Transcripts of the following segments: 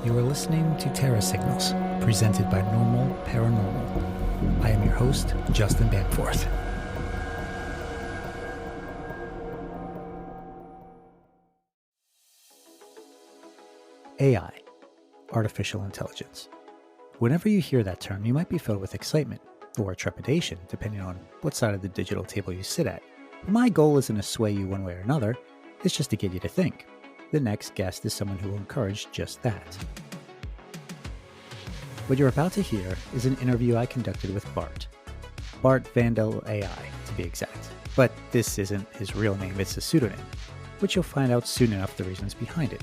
You are listening to Terra Signals, presented by Normal Paranormal. I am your host, Justin Bamforth. AI, artificial intelligence. Whenever you hear that term, you might be filled with excitement or trepidation, depending on what side of the digital table you sit at. But my goal isn't to sway you one way or another, it's just to get you to think. The next guest is someone who will encourage just that. What you're about to hear is an interview I conducted with Bart Vandal AI, to be exact. But this isn't his real name, it's a pseudonym, which you'll find out soon enough the reasons behind it.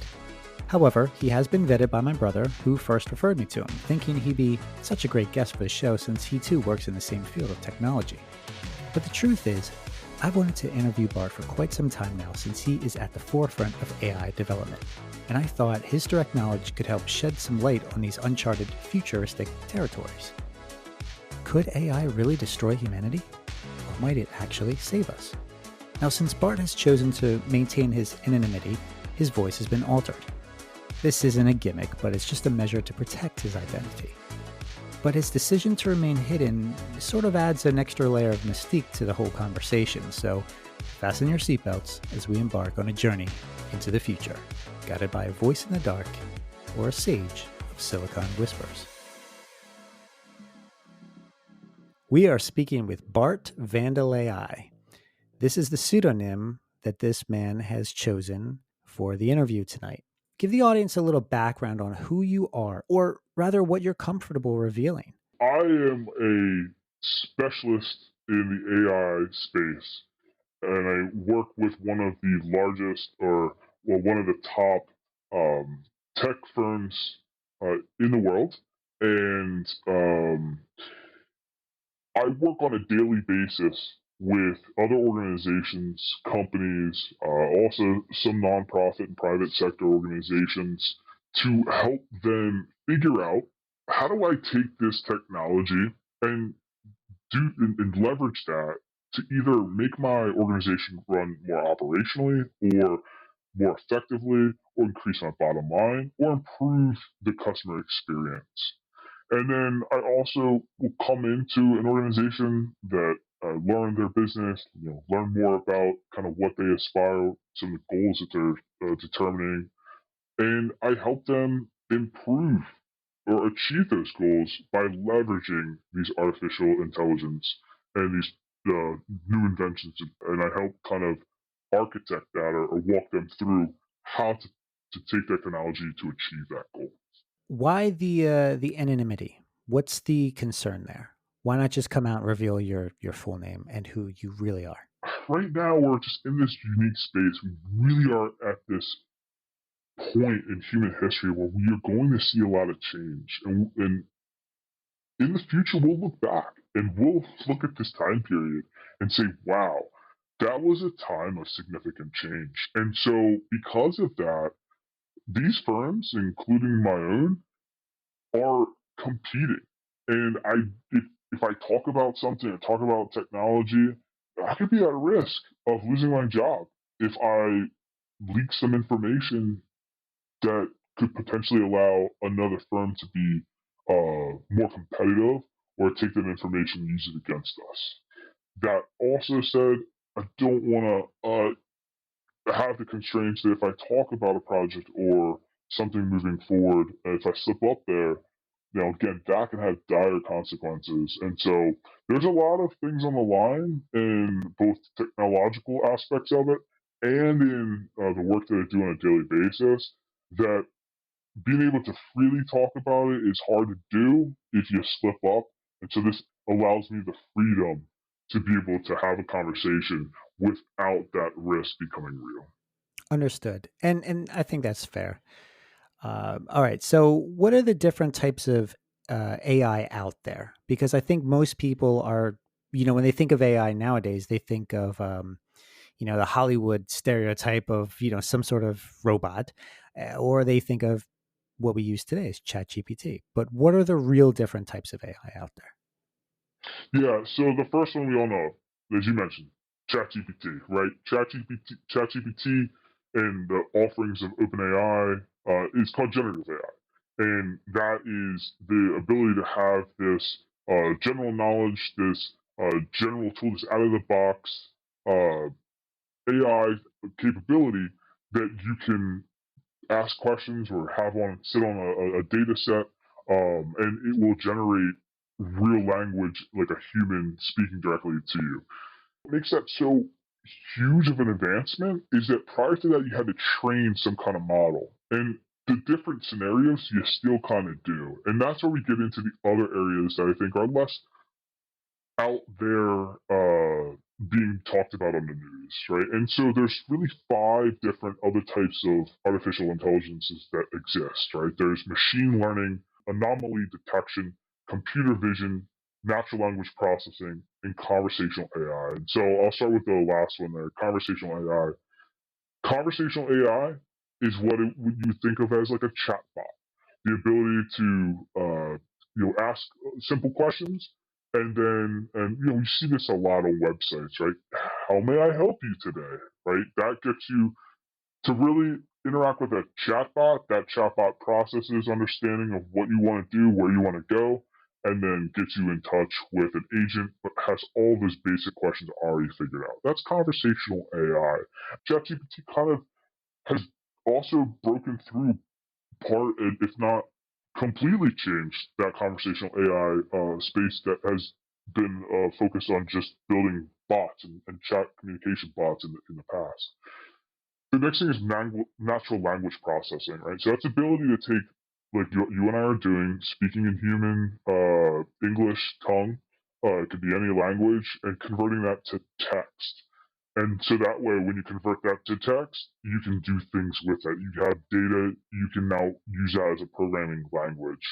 However, he has been vetted by my brother, who first referred me to him, thinking he'd be such a great guest for the show since he too works in the same field of technology. But the truth is, I've wanted to interview Bart for quite some time now since he is at the forefront of AI development, and I thought his direct knowledge could help shed some light on these uncharted, futuristic territories. Could AI really destroy humanity? Or might it actually save us? Now, since Bart has chosen to maintain his anonymity, his voice has been altered. This isn't a gimmick, but it's just a measure to protect his identity. But his decision to remain hidden sort of adds an extra layer of mystique to the whole conversation, so fasten your seatbelts as we embark on a journey into the future, guided by a voice in the dark or a sage of Silicon Whispers. We are speaking with Bart Vandal AI. This is the pseudonym that this man has chosen for the interview tonight. Give the audience a little background on who you are, or rather what you're comfortable revealing. I am a specialist in the AI space, and I work with one of the largest, one of the top tech firms in the world. And I work on a daily basis with other organizations, companies, also some nonprofit and private sector organizations to help them figure out how do I take this technology and and leverage that to either make my organization run more operationally or more effectively or increase my bottom line or improve the customer experience. And then I also will come into an organization that learn their business, learn more about kind of what they aspire, some of the goals that they're determining, and I help them improve or achieve those goals by leveraging these artificial intelligence and these new inventions. And I help kind of architect that or walk them through how to take that technology to achieve that goal. Why the anonymity? What's the concern there? Why not just come out and reveal your full name and who you really are? Right now, we're just in this unique space. We really are at this point in human history where we are going to see a lot of change. And in the future, we'll look back and we'll look at this time period and say, wow, that was a time of significant change. And so, because of that, these firms, including my own, are competing. And if I talk about something or talk about technology, I could be at risk of losing my job if I leak some information that could potentially allow another firm to be more competitive or take that information and use it against us. That also said, I don't want to have the constraints that if I talk about a project or something moving forward, if I slip up there, again, that can have dire consequences. And so there's a lot of things on the line in both technological aspects of it and in the work that I do on a daily basis that being able to freely talk about it is hard to do if you slip up. And so this allows me the freedom to be able to have a conversation without that risk becoming real. Understood. And I think that's fair. All right. So, what are the different types of AI out there? Because I think most people are, when they think of AI nowadays, they think of, the Hollywood stereotype of, some sort of robot, or they think of what we use today as ChatGPT. But what are the real different types of AI out there? Yeah, so the first one we all know, as you mentioned, ChatGPT, right? ChatGPT and the offerings of OpenAI is called generative AI. and that is the ability to have this general knowledge, this general tool, this out of the box uh, AI capability that you can ask questions or have on sit on a data set, and it will generate real language like a human speaking directly to you. What makes that so huge of an advancement is that prior to that, you had to train some kind of model. And the different scenarios you still kind of do. And that's where we get into the other areas that I think are less out there being talked about on the news, right? And so there's really five different other types of artificial intelligences that exist, right? There's machine learning, anomaly detection, computer vision, natural language processing, and conversational AI. And so I'll start with the last one there, conversational AI. Conversational AI is what you think of as like a chatbot, the ability to ask simple questions, and then we see this a lot on websites, right? How may I help you today? Right, that gets you to really interact with a chatbot. That chatbot processes understanding of what you want to do, where you want to go, and then gets you in touch with an agent but has all those basic questions already figured out. That's conversational AI. ChatGPT kind of has also broken through part, if not completely changed, that conversational AI space that has been focused on just building bots and chat communication bots in the past. The next thing is natural language processing, right? So that's the ability to take, like you and I are doing, speaking in human English tongue, it could be any language, and converting that to text. And so that way, when you convert that to text, you can do things with it. You have data, you can now use that as a programming language.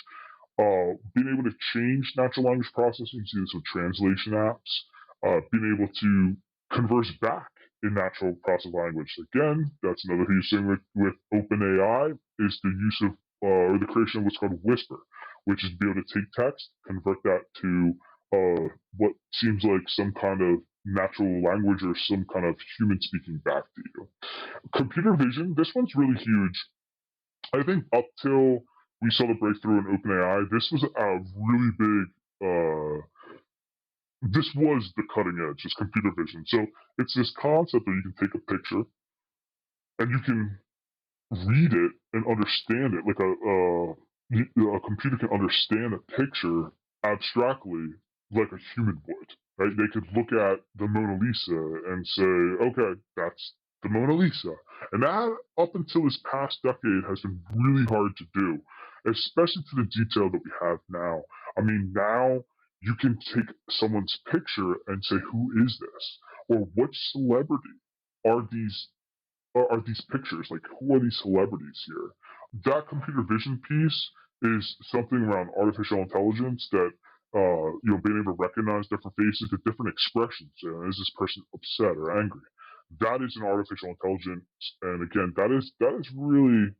Being able to change natural language processing, see this with translation apps, being able to converse back in natural process language. Again, that's another huge thing with OpenAI is the use of or the creation of what's called Whisper, which is to be able to take text, convert that to what seems like some kind of natural language or some kind of human speaking back to you. Computer vision, this one's really huge. I think up till we saw the breakthrough in OpenAI, this was a really big. This was the cutting edge, is computer vision. So it's this concept that you can take a picture and you can read it and understand it, like a computer can understand a picture abstractly like a human would. Right? They could look at the Mona Lisa and say, "Okay, that's the Mona Lisa," and that up until this past decade has been really hard to do, especially to the detail that we have now. I mean, now you can take someone's picture and say, "Who is this?" or "What celebrity are these pictures? Like, who are these celebrities here?" That computer vision piece is something around artificial intelligence that being able to recognize different faces, the different expressions. Is this person upset or angry? That is an artificial intelligence, and again, that is really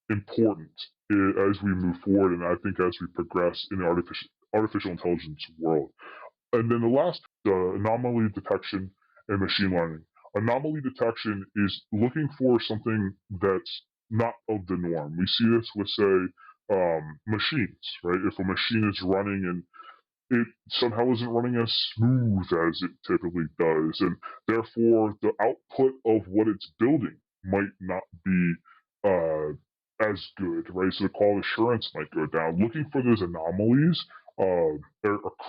important as we move forward, and I think as we progress in the artificial intelligence world. And then the last, anomaly detection and machine learning. Anomaly detection is looking for something that's not of the norm. We see this with, say, machines, right? If a machine is running and it somehow isn't running as smooth as it typically does, and therefore the output of what it's building might not be as good, right? So the quality assurance might go down. Looking for those anomalies are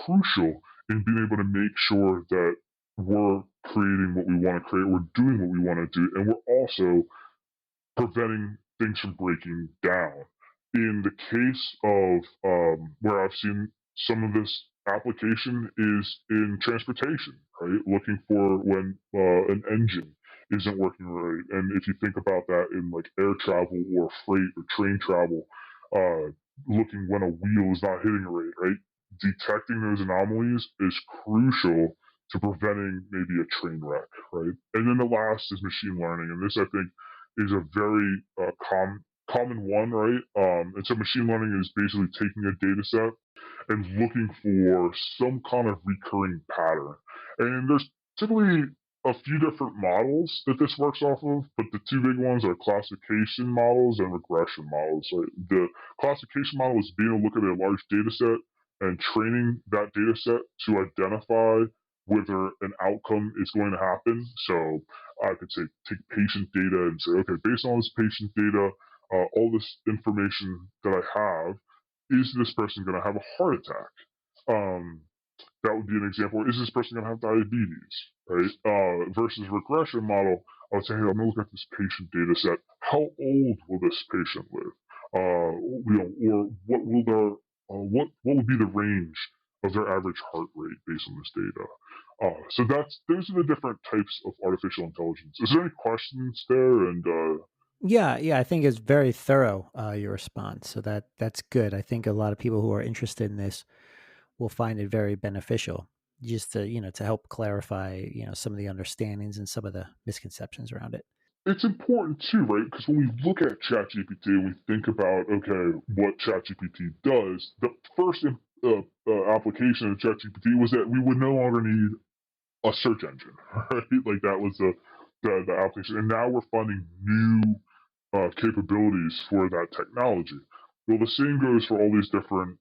crucial in being able to make sure that we're creating what we want to create, we're doing what we want to do, and we're also preventing things from breaking down. In the case of where I've seen some of this application is in transportation, right? Looking for when an engine isn't working right. And if you think about that in like air travel or freight or train travel, looking when a wheel is not hitting it right? Detecting those anomalies is crucial to preventing maybe a train wreck, right? And then the last is machine learning. And this, I think, is a very common one, right? And so machine learning is basically taking a data set and looking for some kind of recurring pattern. And there's typically a few different models that this works off of, but the two big ones are classification models and regression models. So the classification model is being able to look at a large data set and training that data set to identify whether an outcome is going to happen. So I could say take patient data and say, okay, based on this patient data, all this information that I have, is this person going to have a heart attack? Um, that would be an example. Is this person going to have diabetes, right? Versus regression model, I would say, hey, I'm going to look at this patient data set. How old will this patient live? Or what would be the range of their average heart rate based on this data? So those are the different types of artificial intelligence. Is there any questions there? And Yeah, I think it's very thorough, your response. So that's good. I think a lot of people who are interested in this will find it very beneficial, just to to help clarify some of the understandings and some of the misconceptions around it. it's important too, right? Because when we look at ChatGPT and we think about, okay, what ChatGPT does, the first application of ChatGPT was that we would no longer need a search engine, right? Like that was the application, and now we're finding new capabilities for that technology. Well, the same goes for all these different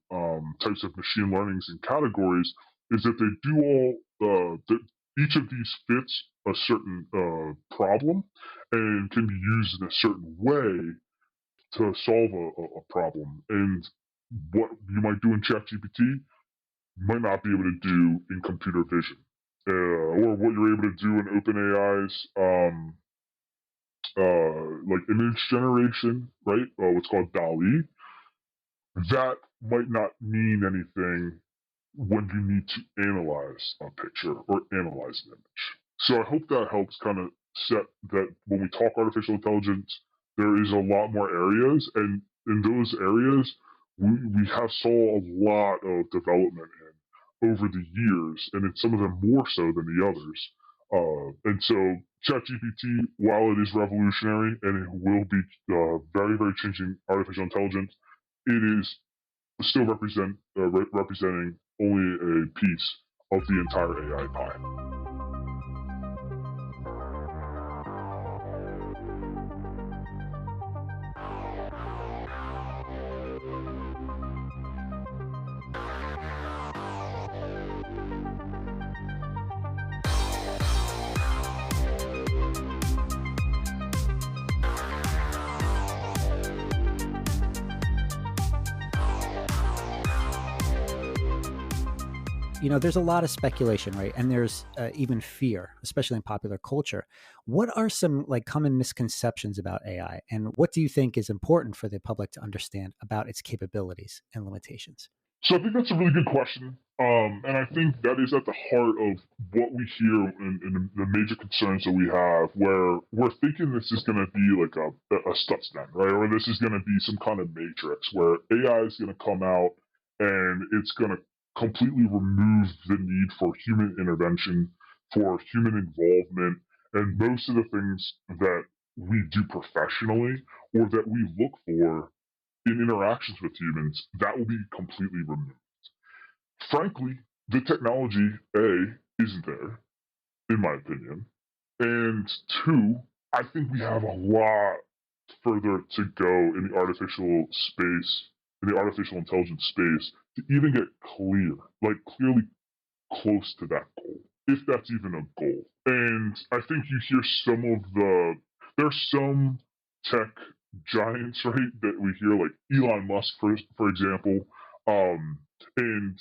types of machine learnings and categories. Is that they do all each of these fits a certain problem and can be used in a certain way to solve a problem. And what you might do in ChatGPT might not be able to do in computer vision, or what you're able to do in OpenAI's like image generation, right? What's called DALI. That might not mean anything when you need to analyze a picture or analyze an image. So I hope that helps kind of set that when we talk artificial intelligence, there is a lot more areas, and in those areas, we have saw a lot of development in over the years, and in some of them more so than the others. And so ChatGPT, while it is revolutionary and it will be very, very changing artificial intelligence, it is still representing only a piece of the entire AI pie. There's a lot of speculation, right? And there's even fear, especially in popular culture. What are some like common misconceptions about AI, and what do you think is important for the public to understand about its capabilities and limitations? So I think that's a really good question. And I think that is at the heart of what we hear in the major concerns that we have, where we're thinking this is going to be like a Stuxnet, right? Or this is going to be some kind of matrix where AI is going to come out and it's going to completely remove the need for human intervention, for human involvement, and most of the things that we do professionally or that we look for in interactions with humans, that will be completely removed. Frankly, the technology, A, isn't there, in my opinion. And two, I think we have a lot further to go in the artificial space, in the artificial intelligence space, to even get clearly close to that goal, if that's even a goal. And I think you hear there's some tech giants, right, that we hear, like Elon Musk, for example, and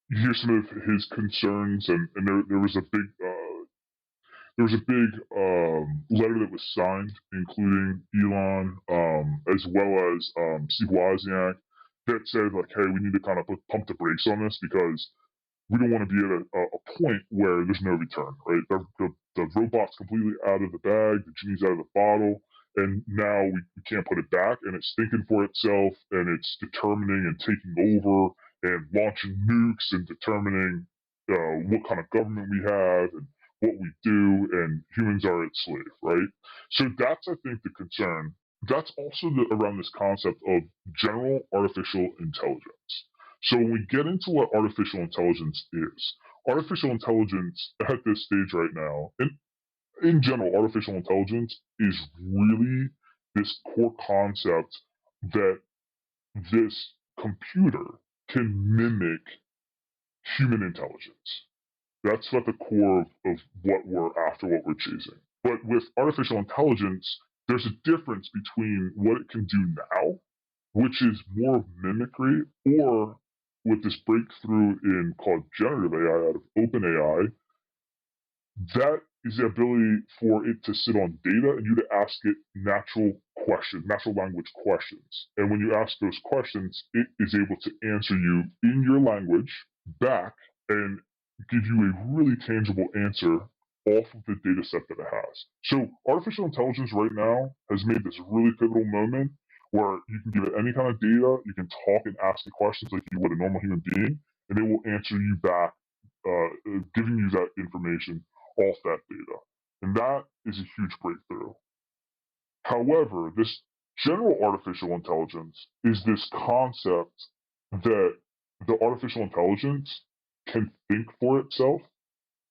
you hear some of his concerns, and there was a big letter that was signed, including Elon, as well as Steve Wozniak, that said, like, hey, we need to kind of pump the brakes on this because we don't want to be at a point where there's no return, right? The robot's completely out of the bag, the genie's out of the bottle, and now we can't put it back, and it's thinking for itself, and it's determining and taking over and launching nukes and determining what kind of government we have and what we do, and humans are its slave, right? So that's, I think, the concern. That's also around this concept of general artificial intelligence. So when we get into what artificial intelligence is, artificial intelligence at this stage right now, and in general, artificial intelligence is really this core concept that this computer can mimic human intelligence. That's at the core of what we're after, what we're chasing. But with artificial intelligence, there's a difference between what it can do now, which is more of mimicry, or with this breakthrough in called generative AI out of OpenAI, that is the ability for it to sit on data and you to ask it natural questions, natural language questions. And when you ask those questions, it is able to answer you in your language back and give you a really tangible answer off of the data set that it has. So artificial intelligence right now has made this really pivotal moment where you can give it any kind of data, you can talk and ask it questions like you would a normal human being, and it will answer you back, giving you that information off that data. And that is a huge breakthrough. However, this general artificial intelligence is this concept that the artificial intelligence can think for itself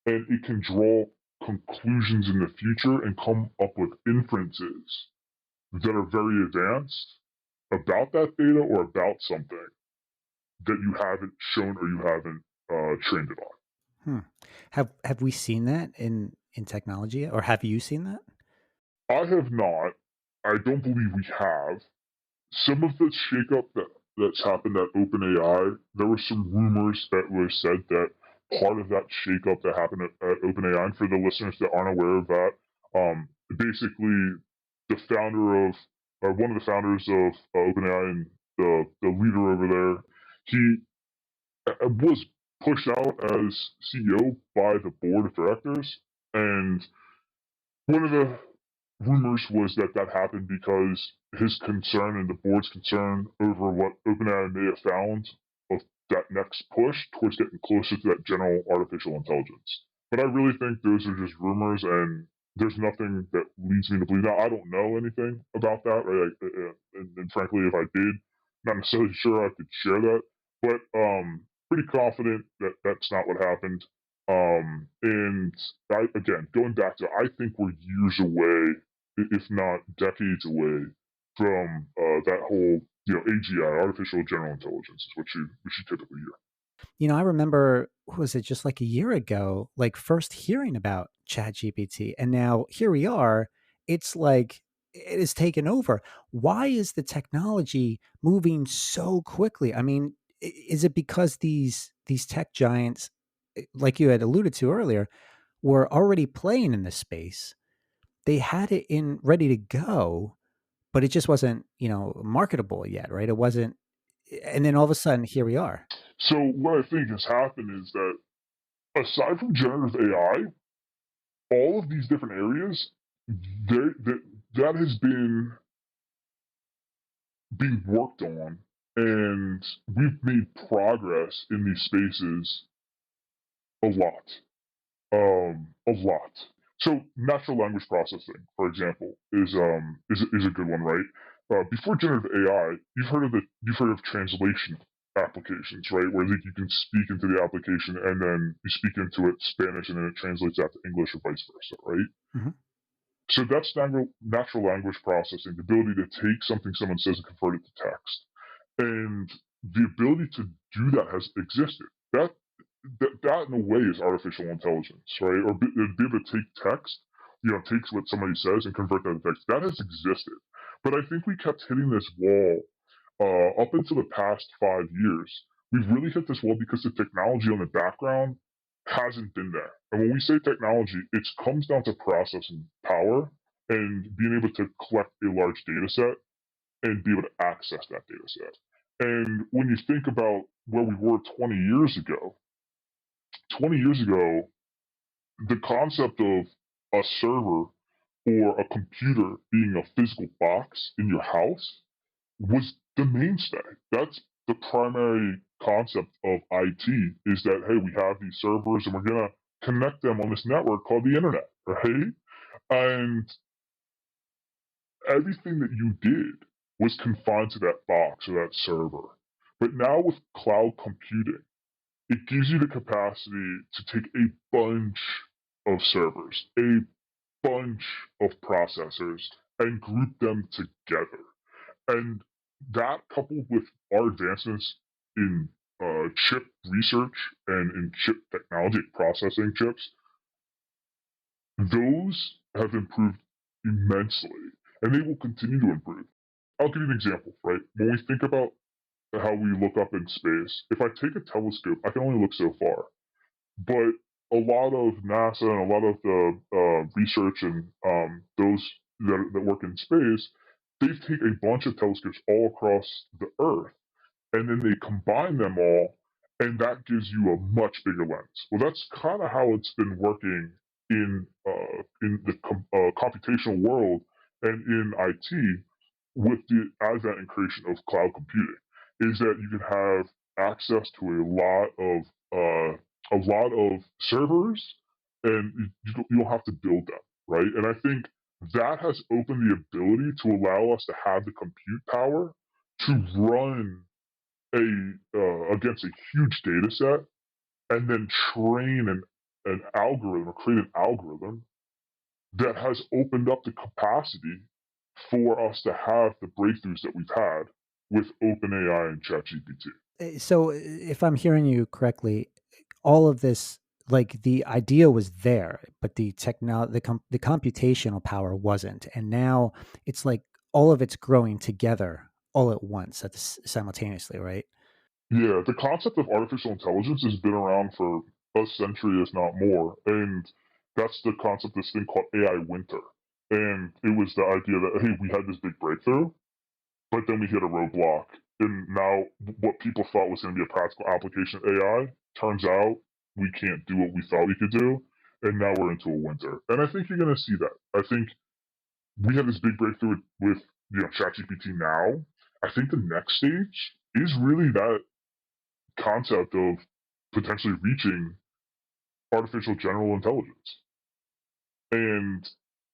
and it can draw conclusions in the future and come up with inferences that are very advanced about that data or about something that you haven't shown or you haven't trained it on. Hmm. Have we seen that in technology yet? Or have you seen that? I have not. I don't believe we have. Some of the shakeup that's happened at OpenAI, there were some rumors that were said that part of that shakeup that happened at OpenAI, and for the listeners that aren't aware of that, basically the founder of, one of the founders of OpenAI and the leader over there, he was pushed out as CEO by the board of directors, and one of the rumors was that that happened because his concern and the board's concern over what OpenAI may have found of that next push towards getting closer to that general artificial intelligence. But I really think those are just rumors, and there's nothing that leads me to believe that. I don't know anything about that, right? And frankly, if I did, not necessarily sure I could share that, but pretty confident that that's not what happened. And again, going back to, I think we're years away, if not decades away, from that whole, AGI, artificial general intelligence, is what you typically hear. I remember, was it just like a year ago, like first hearing about ChatGPT, and now here we are. It's like it has taken over. Why is the technology moving so quickly? I mean, is it because these tech giants, like you had alluded to earlier, were already playing in this space? They had it in ready to go, but it just wasn't, marketable yet, right? It wasn't, and then all of a sudden, here we are. So what I think has happened is that aside from generative AI, all of these different areas, that has been being worked on, and we've made progress in these spaces a lot. A lot. So natural language processing, for example, is a good one, right? Before generative AI, you've heard of translation applications, right? Where like you can speak into the application and then you speak into it Spanish and then it translates that to English or vice versa, right? Mhm. So that's natural language processing, the ability to take something someone says and convert it to text. And the ability to do that has existed. That in a way is artificial intelligence, right? Or be able to take text, takes what somebody says and convert that to text. That has existed. But I think we kept hitting this wall up until the past 5 years. We've really hit this wall because the technology on the background hasn't been there. And when we say technology, it comes down to processing power and being able to collect a large data set and be able to access that data set. And when you think about where we were 20 years ago, the concept of a server or a computer being a physical box in your house was the mainstay. That's the primary concept of IT, is that, hey, we have these servers and we're going to connect them on this network called the internet, right? And everything that you did was confined to that box or that server. But now with cloud computing, it gives you the capacity to take a bunch of servers, a bunch of processors and group them together. And that, coupled with our advancements in chip research and in chip technology, processing chips, those have improved immensely, and they will continue to improve. I'll give you an example, right? When we think about how we look up in space, if I take a telescope, I can only look so far. But a lot of NASA and a lot of the research and those that work in space, they take a bunch of telescopes all across the Earth, and then they combine them all, and that gives you a much bigger lens. Well, that's kind of how it's been working in the computational world and in IT with the advent and creation of cloud computing. Is that you can have access to a lot of servers, and you don't have to build them, right? And I think that has opened the ability to allow us to have the compute power to run against a huge data set and then train an algorithm or create an algorithm that has opened up the capacity for us to have the breakthroughs that we've had with OpenAI and ChatGPT. So if I'm hearing you correctly, all of this, like the idea was there, but the computational power wasn't, and now it's like all of it's growing together all at once, simultaneously, right? Yeah, the concept of artificial intelligence has been around for a century, if not more, and that's the concept of this thing called AI winter. And it was the idea that, hey, we had this big breakthrough, but then we hit a roadblock. And now what people thought was going to be a practical application of AI turns out we can't do what we thought we could do. And now we're into a winter. And I think you're going to see that. I think we have this big breakthrough with ChatGPT now. I think the next stage is really that concept of potentially reaching artificial general intelligence. And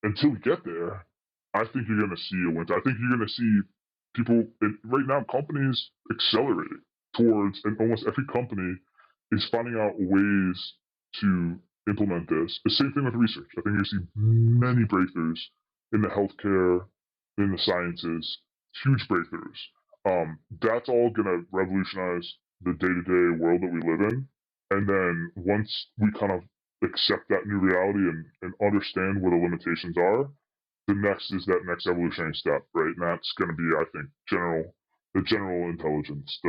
until we get there, I think you're going to see a winter. I think you're going to see people right now, companies accelerating towards, and almost every company is finding out ways to implement this. The same thing with research. I think you see many breakthroughs in the healthcare, in the sciences, huge breakthroughs. That's all going to revolutionize the day-to-day world that we live in. And then once we kind of accept that new reality and understand where the limitations are, the next is that next evolutionary step, right? And that's going to be, I think, the general intelligence.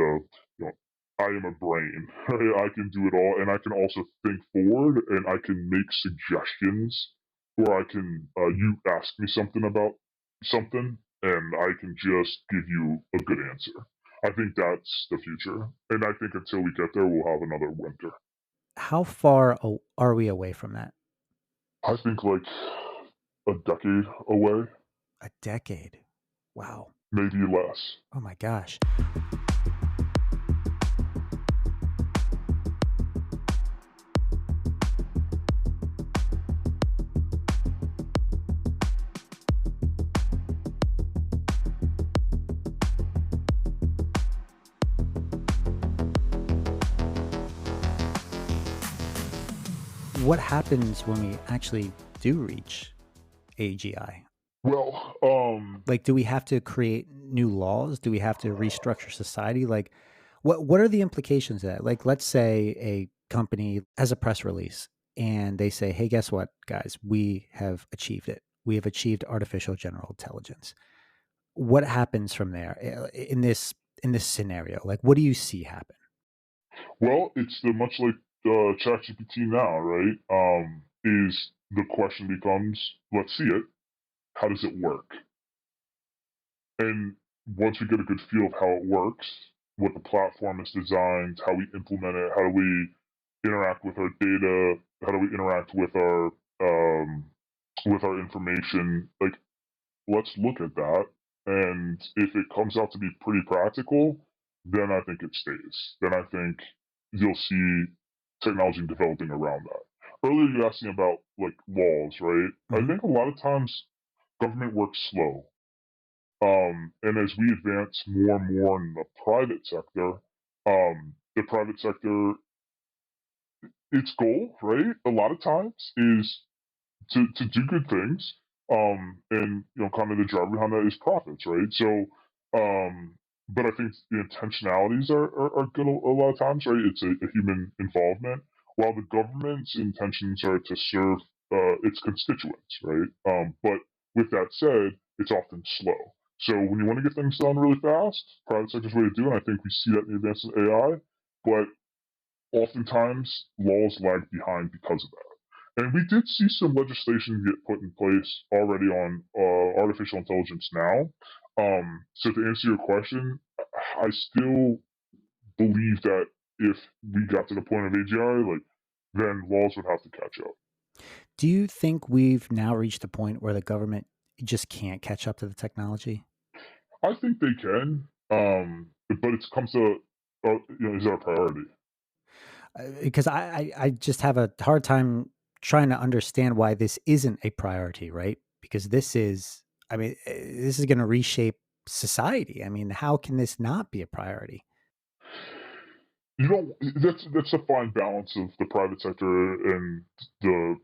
I am a brain, right? I can do it all, and I can also think forward, and I can make suggestions, or I can you ask me something about something, and I can just give you a good answer. I think that's the future, and I think until we get there, we'll have another winter. How far are we away from that? I think like a decade away, A decade. Wow. maybe less. Oh my gosh. What happens when we actually do reach AGI? Well, Like, do we have to create new laws? Do we have to restructure society? Like, what are the implications of that? Like, let's say a company has a press release and they say, "Hey, guess what, guys? We have achieved it. We have achieved artificial general intelligence." What happens from there in this scenario? Like, what do you see happen? well, it's the much like ChatGPT now, right? Is the question becomes, let's see it. How does it work? And once we get a good feel of how it works, what the platform is designed, how we implement it, how do we interact with our data, how do we interact with our information, like let's look at that. And if it comes out to be pretty practical, then I think it stays. Then I think you'll see technology developing around that. Earlier, you asked me about like laws, right? I Mhm. think a lot of times government works slow. And as we advance more and more in the private sector, the private sector, its goal, right, a lot of times is to do good things. And kind of the driver behind that is profits, right? So, but I think the intentionalities are good a lot of times, right? It's a human involvement, while the government's intentions are to serve its constituents, right? But with that said, it's often slow. So when you want to get things done really fast, private sector's way to do it. I think we see that in the advance of AI, but oftentimes laws lag behind because of that. And we did see some legislation get put in place already on artificial intelligence now. So to answer your question, I still believe that if we got to the point of AGI, like then laws would have to catch up. Do you think we've now reached a point where the government just can't catch up to the technology? I think they can, but it comes to is that a priority? Because I just have a hard time trying to understand why this isn't a priority, right? Because this is, I mean, this is going to reshape society. I mean, how can this not be a priority? You know, that's a fine balance of the private sector and the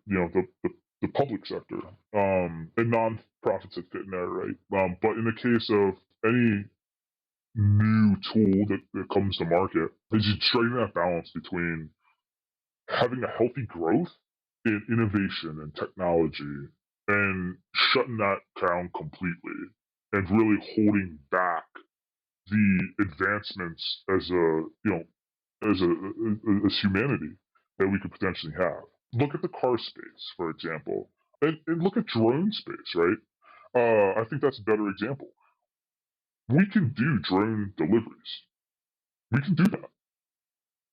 public sector, and non-profits that fit in there, right? But in the case of any new tool that comes to market, is you striking that balance between having a healthy growth in innovation and technology and shutting that down completely and really holding back the advancements as humanity that we could potentially have. Look at the car space, for example, and look at drone space, right? I think that's a better example. We can do drone deliveries. We can do that,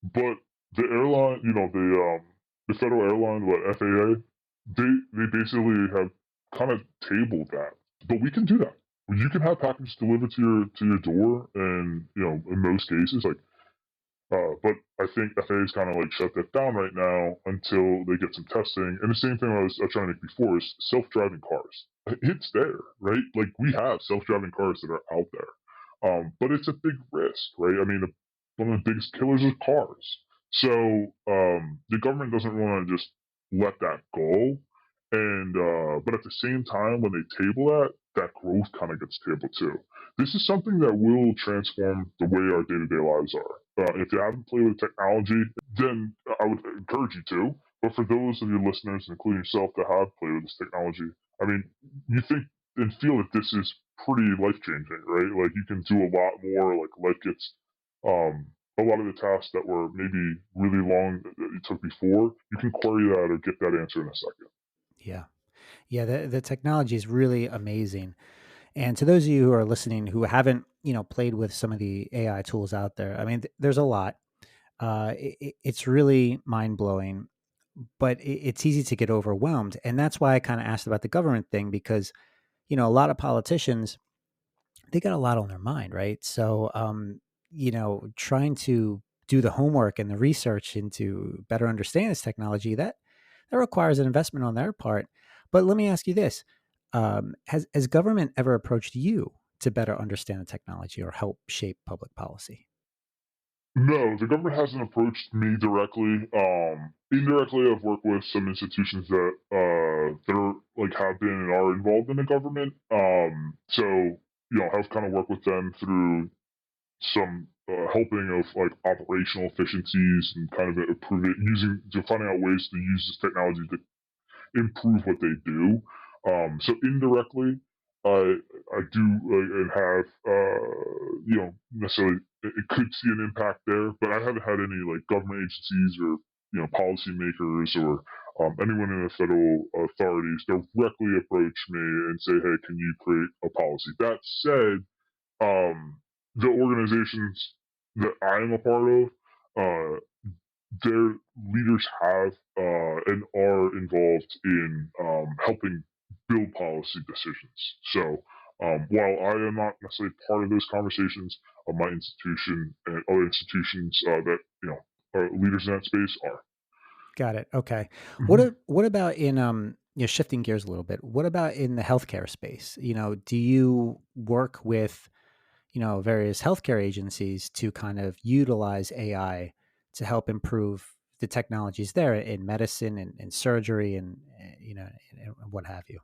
but the airline, the federal airline, what FAA, they basically have kind of tabled that. But we can do that. You can have packages delivered to your door, and in most cases, like but I think FAA is kind of like shut that down right now until they get some testing. And the same thing I was trying to make before is self-driving cars. It's there, right? Like we have self-driving cars that are out there, but it's a big risk, right? I mean, one of the biggest killers is cars. So the government doesn't want to just let that go. And but at the same time, when they table that, that growth kind of gets tabled too. This is something that will transform the way our day-to-day lives are. If you haven't played with technology, then I would encourage you to. But for those of your listeners, including yourself, that have played with this technology, I mean, you think and feel that this is pretty life changing, right? Like you can do a lot more. Like life gets a lot of the tasks that were maybe really long that you took before. You can query that or get that answer in a second. Yeah. Yeah. The technology is really amazing. And to those of you who are listening who haven't, played with some of the AI tools out there, I mean, there's a lot. It's really mind blowing, but it's easy to get overwhelmed. And that's why I kind of asked about the government thing because, a lot of politicians, they got a lot on their mind, right? So, trying to do the homework and the research into better understand this technology, that requires an investment on their part. But let me ask you this: has government ever approached you to better understand the technology or help shape public policy? No, the government hasn't approached me directly. Indirectly, I've worked with some institutions that are like have been and are involved in the government. So I've kind of worked with them through some helping of like operational efficiencies and kind of finding out ways to use this technology to improve what they do. So indirectly, I do and have necessarily it could see an impact there, but I haven't had any like government agencies or policymakers or anyone in the federal authorities directly approach me and say, "Hey, can you create a policy?" That said, the organizations that I am a part of, uh, their leaders have and are involved in helping build policy decisions. So while I am not necessarily part of those conversations, my institution and other institutions that are leaders in that space are. Got it. Okay. Mhm. What about in shifting gears a little bit? What about in the healthcare space? Do you work with various healthcare agencies to kind of utilize AI to help improve the technologies there in medicine and surgery and and what have you.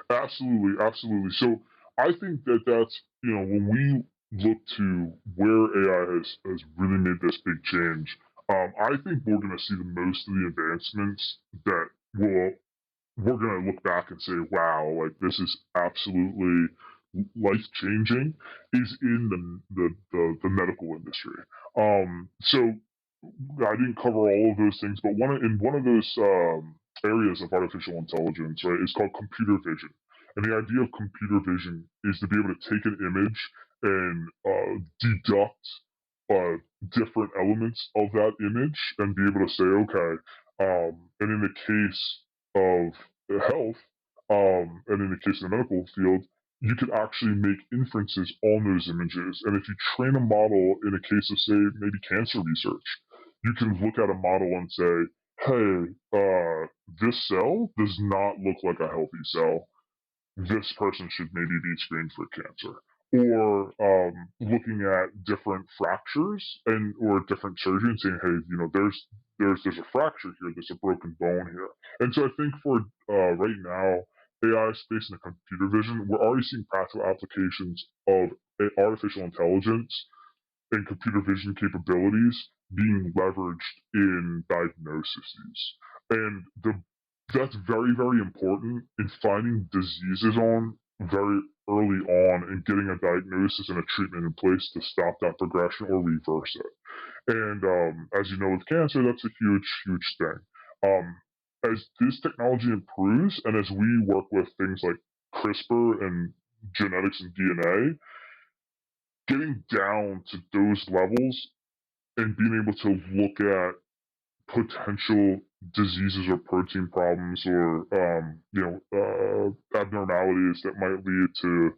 Absolutely, absolutely. So I think that that's when we look to where AI has really made this big change. I think we're going to see the most of the advancements that will we're going to look back and say, wow, like this is absolutely life changing, is in the medical industry. So I didn't cover all of those things, but one of those areas of artificial intelligence, right, is called computer vision. And the idea of computer vision is to be able to take an image and deduct different elements of that image and be able to say, okay, and in the case of health, and in the case of the medical field, you could actually make inferences on those images. And if you train a model in a case of, say, maybe cancer research, you can look at a model and say, hey, this cell does not look like a healthy cell. This person should maybe be screened for cancer. Or looking at different fractures and or different surgery and saying, hey, there's a fracture here, there's a broken bone here. And so I think for right now, AI space and computer vision, we're already seeing practical applications of artificial intelligence and computer vision capabilities being leveraged in diagnoses. And that's very, very important in finding diseases on very early on and getting a diagnosis and a treatment in place to stop that progression or reverse it. And as you know, with cancer, that's a huge, huge thing. As this technology improves and as we work with things like CRISPR and genetics and DNA, getting down to those levels and being able to look at potential diseases or protein problems or abnormalities that might lead to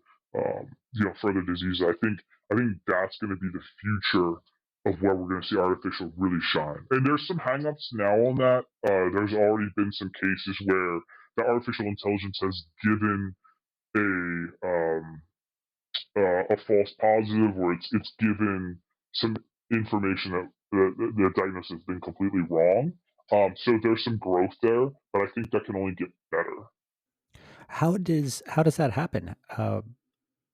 further disease. I think that's going to be the future of where we're going to see artificial really shine. And there's some hangups now on that. There's already been some cases where the artificial intelligence has given a false positive, or it's given some information that the diagnosis has been completely wrong. So there's some growth there, but I think that can only get better. How does that happen?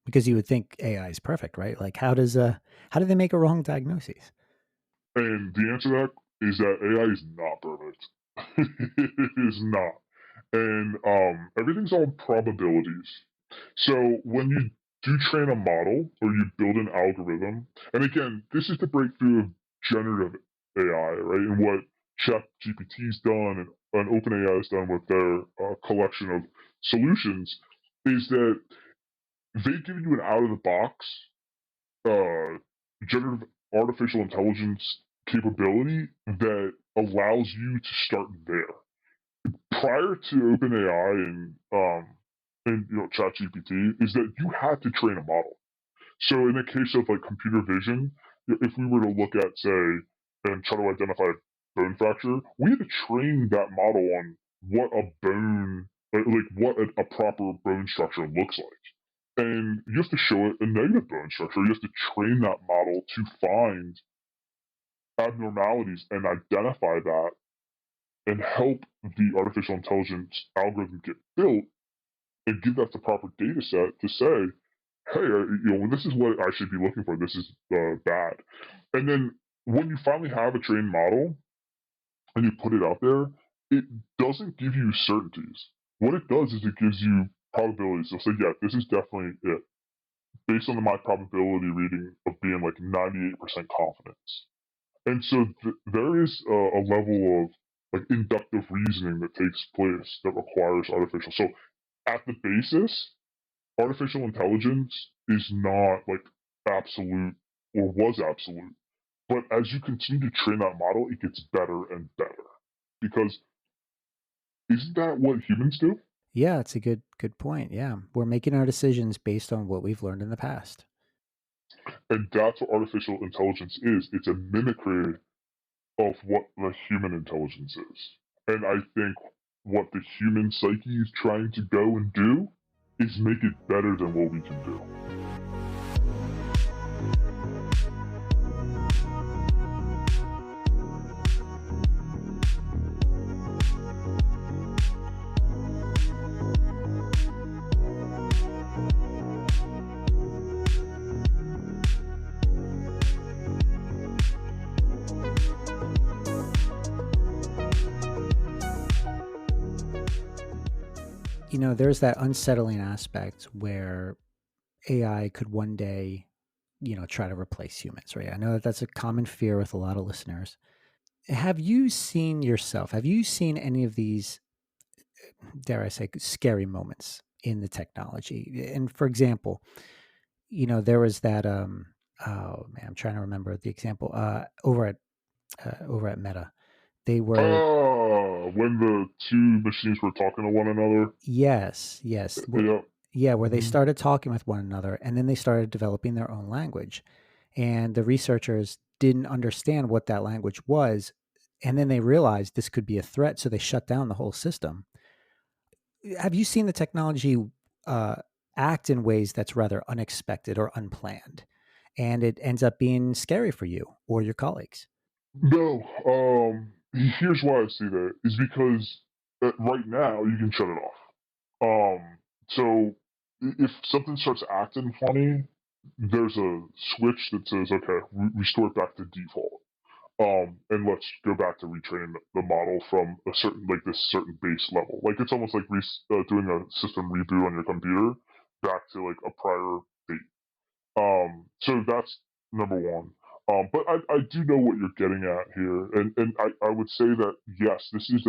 Because you would think AI is perfect, right? Like how do they make a wrong diagnosis? And the answer to that is that AI is not perfect. It is not. And everything's all probabilities. So when you do train a model or you build an algorithm, and again, this is the breakthrough of generative AI, right? And what ChatGPT's done and OpenAI has done with their collection of solutions is that they give you an out of the box uh, generative artificial intelligence capability that allows you to start there. Prior to OpenAI and ChatGPT, is that you had to train a model. So in the case of like computer vision, if we were to look at, say, and try to identify a bone fracture, we had to train that model on what a bone, like what a proper bone structure looks like. And you have to show it a negative bone structure. You have to train that model to find abnormalities and identify that and help the artificial intelligence algorithm get built and give that the proper data set to say, hey, this is what I should be looking for. This is bad. And then when you finally have a trained model and you put it out there, it doesn't give you certainties. What it does is it gives you probabilities. It'll say, yeah, this is definitely it, based on my probability reading of being like 98% confidence. And so there is a level of like inductive reasoning that takes place that requires artificial. So at the basis, artificial intelligence is not like absolute or was absolute. But as you continue to train that model, it gets better and better. Because isn't that what humans do? Yeah, it's a good point. Yeah. We're making our decisions based on what we've learned in the past. And that's what artificial intelligence is. It's a mimicry of what the human intelligence is. And I think what the human psyche is trying to go and do is make it better than what we can do. There's that unsettling aspect where AI could one day, try to replace humans, right? I know that that's a common fear with a lot of listeners. Have you seen any of these, dare I say, scary moments in the technology? And for example, there was that, oh man, I'm trying to remember the example, over at Meta. They were, When the two machines were talking to one another. yes, yes. Yeah. Yeah, where they Hmm. started talking with one another and then they started developing their own language. And the researchers didn't understand what that language was. And then they realized this could be a threat. So they shut down the whole system. Have you seen the technology uh, act in ways that's rather unexpected or unplanned? And it ends up being scary for you or your colleagues. No. Here's why I say that is because right now you can shut it off. So if something starts acting funny, there's a switch that says, okay, restore it back to default. And let's go back to retrain the model from a certain, like this certain base level. Like it's almost like doing a system reboot on your computer back to like a prior date. So that's number one. But I do know what you're getting at here, and I would say that yes, this is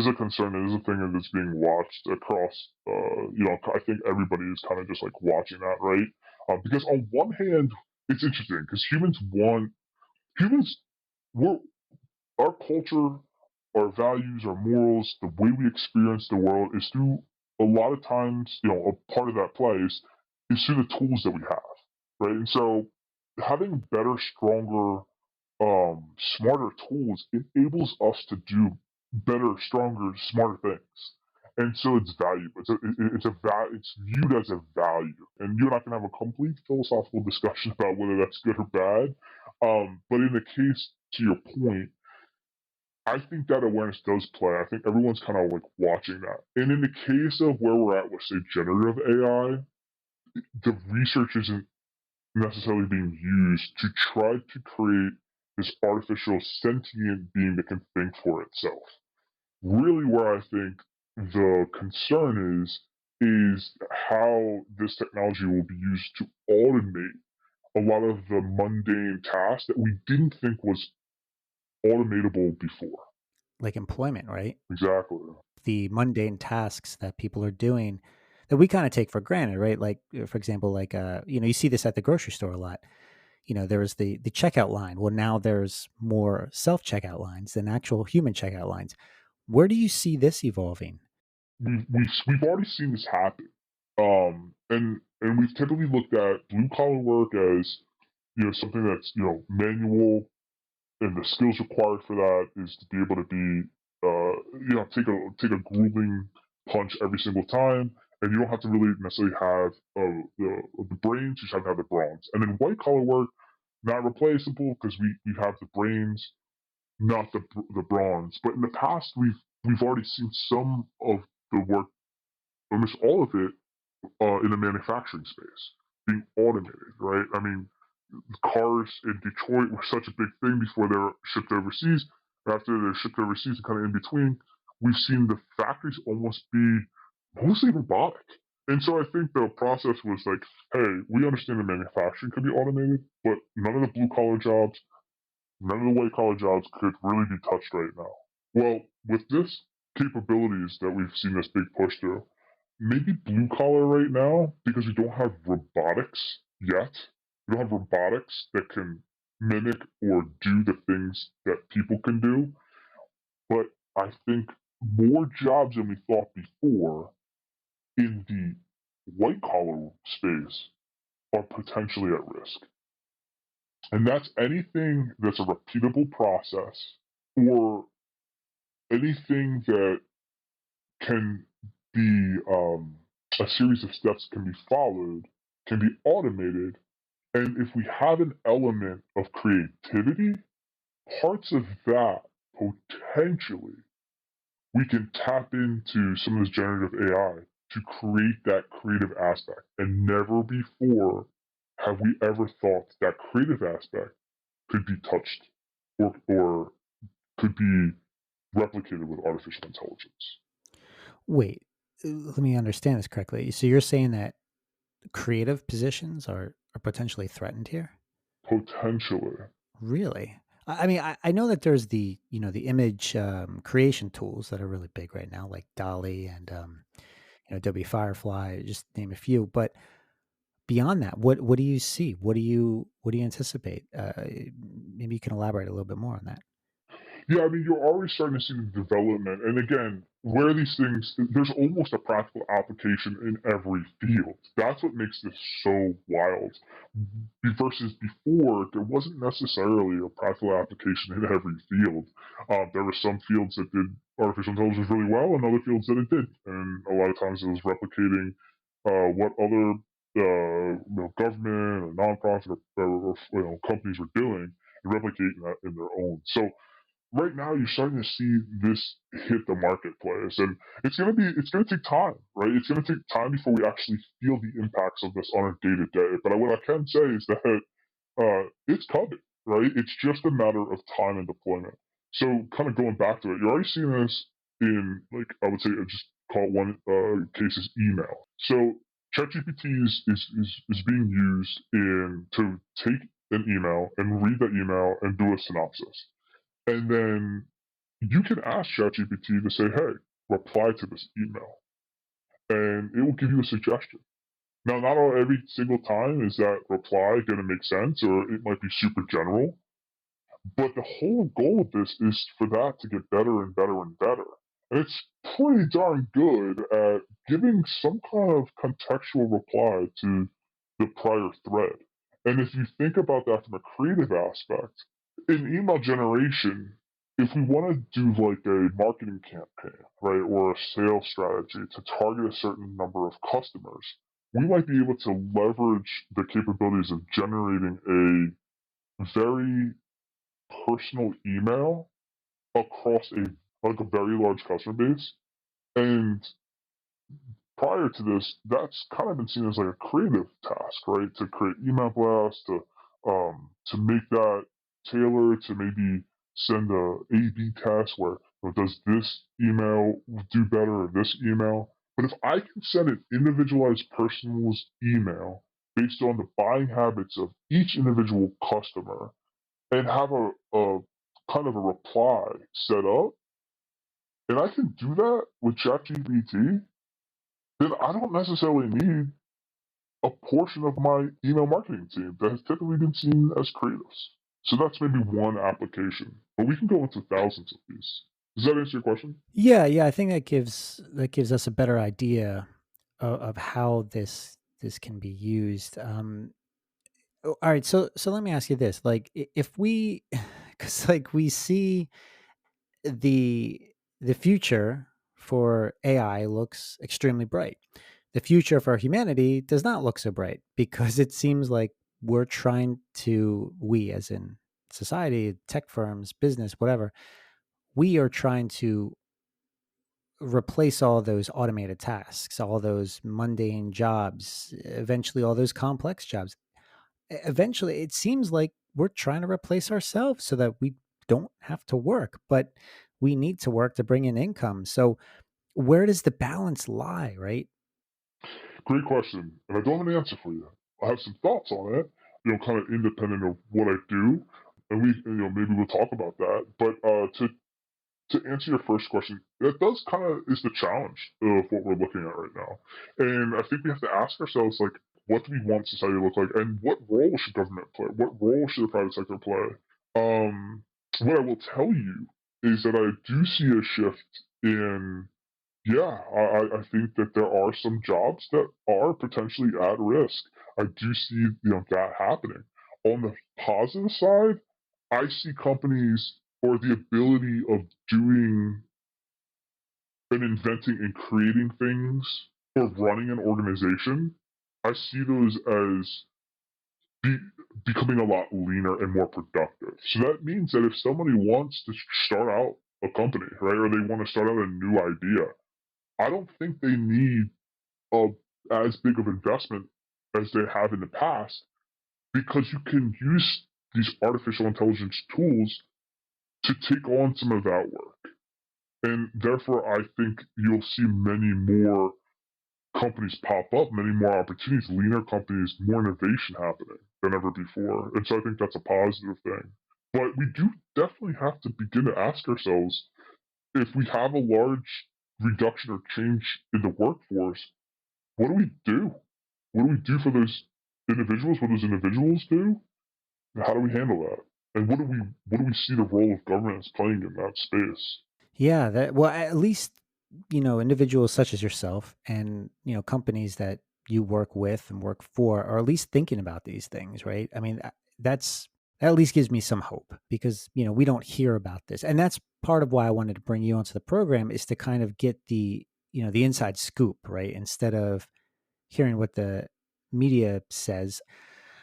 a concern. It is a thing that's being watched across. I think everybody is kind of just like watching that, right? Because on one hand, it's interesting because humans, we're our culture, our values, our morals, the way we experience the world is through a lot of times, a part of that play is through the tools that we have, right? And so having better, stronger, smarter tools enables us to do better, stronger, smarter things. And so it's valuable. It's viewed as a value, and you and I can have a complete philosophical discussion about whether that's good or bad. But in the case, to your point, I think that awareness does play. I think everyone's kind of like watching that. And in the case of where we're at with, say, generative AI, the research isn't necessarily being used to try to create this artificial sentient being that can think for itself. Really, where I think the concern is how this technology will be used to automate a lot of the mundane tasks that we didn't think was automatable before. Like employment, right? Exactly. The mundane tasks that people are doing that we kind of take for granted, right? Like, for example, like, you see this at the grocery store a lot. There was the checkout line. Well, now there's more self checkout lines than actual human checkout lines. Where do you see this evolving? We've already seen this happen, and we've typically looked at blue collar work as something that's manual, and the skills required for that is to be able to be take a grueling punch every single time, and you don't have to really necessarily have the brains, you just have to have the bronze. And then white collar work, not replaceable because we have the brains, not the bronze. But in the past, we've already seen some of the work, almost all of it, in the manufacturing space being automated, right? I mean, cars in Detroit were such a big thing before they were shipped overseas. After they're shipped overseas and kind of in between, we've seen the factories almost be mostly robotic. And so I think the process was like, hey, we understand the manufacturing could be automated, but none of the blue collar jobs, none of the white collar jobs could really be touched right now. Well, with this capabilities that we've seen this big push through, maybe blue collar right now because we don't have robotics yet. We don't have robotics that can mimic or do the things that people can do. But I think more jobs than we thought before in the white collar space are potentially at risk. And that's anything that's a repeatable process or anything that can be a series of steps can be followed, can be automated, and if we have an element of creativity, parts of that potentially we can tap into some of this generative AI to create that creative aspect. And never before have we ever thought that creative aspect could be touched or could be replicated with artificial intelligence. Wait. let me understand this correctly. So you're saying that creative positions are potentially threatened here? Potentially. Really? I mean, I know that there's the image creation tools that are really big right now, like Dolly and Adobe Firefly, just name a few. But beyond that, what do you see? What do you anticipate? Maybe you can elaborate a little bit more on that. Yeah, I mean, you're already starting to see the development. And again, where these things, there's almost a practical application in every field. That's what makes this so wild. Versus before, there wasn't necessarily a practical application in every field. There were some fields that did artificial intelligence really well, and other fields that it did. And a lot of times it was replicating what other government or nonprofit or companies were doing and replicating that in their own. So right now you're starting to see this hit the marketplace, and it's gonna take time, right? It's gonna take time before we actually feel the impacts of this on our day to day. But what I can say is that it's coming, right? It's just a matter of time and deployment. So kind of going back to it, you're already seeing this in, like, I would say, just call it one case is email. So ChatGPT is being used in to take an email and read that email and do a synopsis. And then you can ask ChatGPT to say, hey, reply to this email. And it will give you a suggestion. Now, not every single time is that reply going to make sense, or it might be super general. But the whole goal of this is for that to get better and better and better. And it's pretty darn good at giving some kind of contextual reply to the prior thread. And if you think about that from a creative aspect, in email generation, if we want to do like a marketing campaign, right, or a sales strategy to target a certain number of customers, we might be able to leverage the capabilities of generating a very personal email across a very large customer base. And prior to this, that's kind of been seen as like a creative task, right? To create email blasts, to make that tailored, to maybe send a A/B test where does this email do better or this email? But if I can send an individualized personalized email based on the buying habits of each individual customer and have a kind of a reply set up, and I can do that with ChatGPT, then I don't necessarily need a portion of my email marketing team that has typically been seen as creatives. So that's maybe one application, but we can go into thousands of these. Does that answer your question? Yeah, yeah, I think that gives us a better idea of how this can be used. All right, so let me ask you this: like, if we, because like we see the the future for AI looks extremely bright. The future for humanity does not look so bright because it seems like we as in society, tech firms, business, whatever, we are trying to replace all those automated tasks, all those mundane jobs, eventually all those complex jobs. Eventually, it seems like we're trying to replace ourselves so that we don't have to work, but we need to work to bring in income. So, where does the balance lie, right? Great question, and I don't have an answer for you. I have some thoughts on it, kind of independent of what I do, and maybe we'll talk about that. But to answer your first question, that does kind of is the challenge of what we're looking at right now. And I think we have to ask ourselves, like, what do we want society to look like, and what role should government play? What role should the private sector play? What I will tell you is that I do see a shift in. Yeah, I think that there are some jobs that are potentially at risk. I do see that happening. On the positive side, I see companies or the ability of doing and inventing and creating things or running an organization. I see those as be, becoming a lot leaner and more productive. So that means that if somebody wants to start out a company, right, or they want to start out a new idea, I don't think they need a as big of investment as they have in the past, because you can use these artificial intelligence tools to take on some of that work. And therefore, I think you'll see many more companies pop up, many more opportunities, leaner companies, more innovation happening than ever before. And so I think that's a positive thing. But we do definitely have to begin to ask ourselves, if we have a large reduction or change in the workforce, what do we do? What do we do for those individuals? What do those individuals do? And how do we handle that? And what do we see the role of government as playing in that space? Yeah, that well, at least, individuals such as yourself and, companies that you work with and work for are at least thinking about these things, right? I mean, that at least gives me some hope because, we don't hear about this. And that's part of why I wanted to bring you onto the program is to kind of get the inside scoop, right? Instead of hearing what the media says,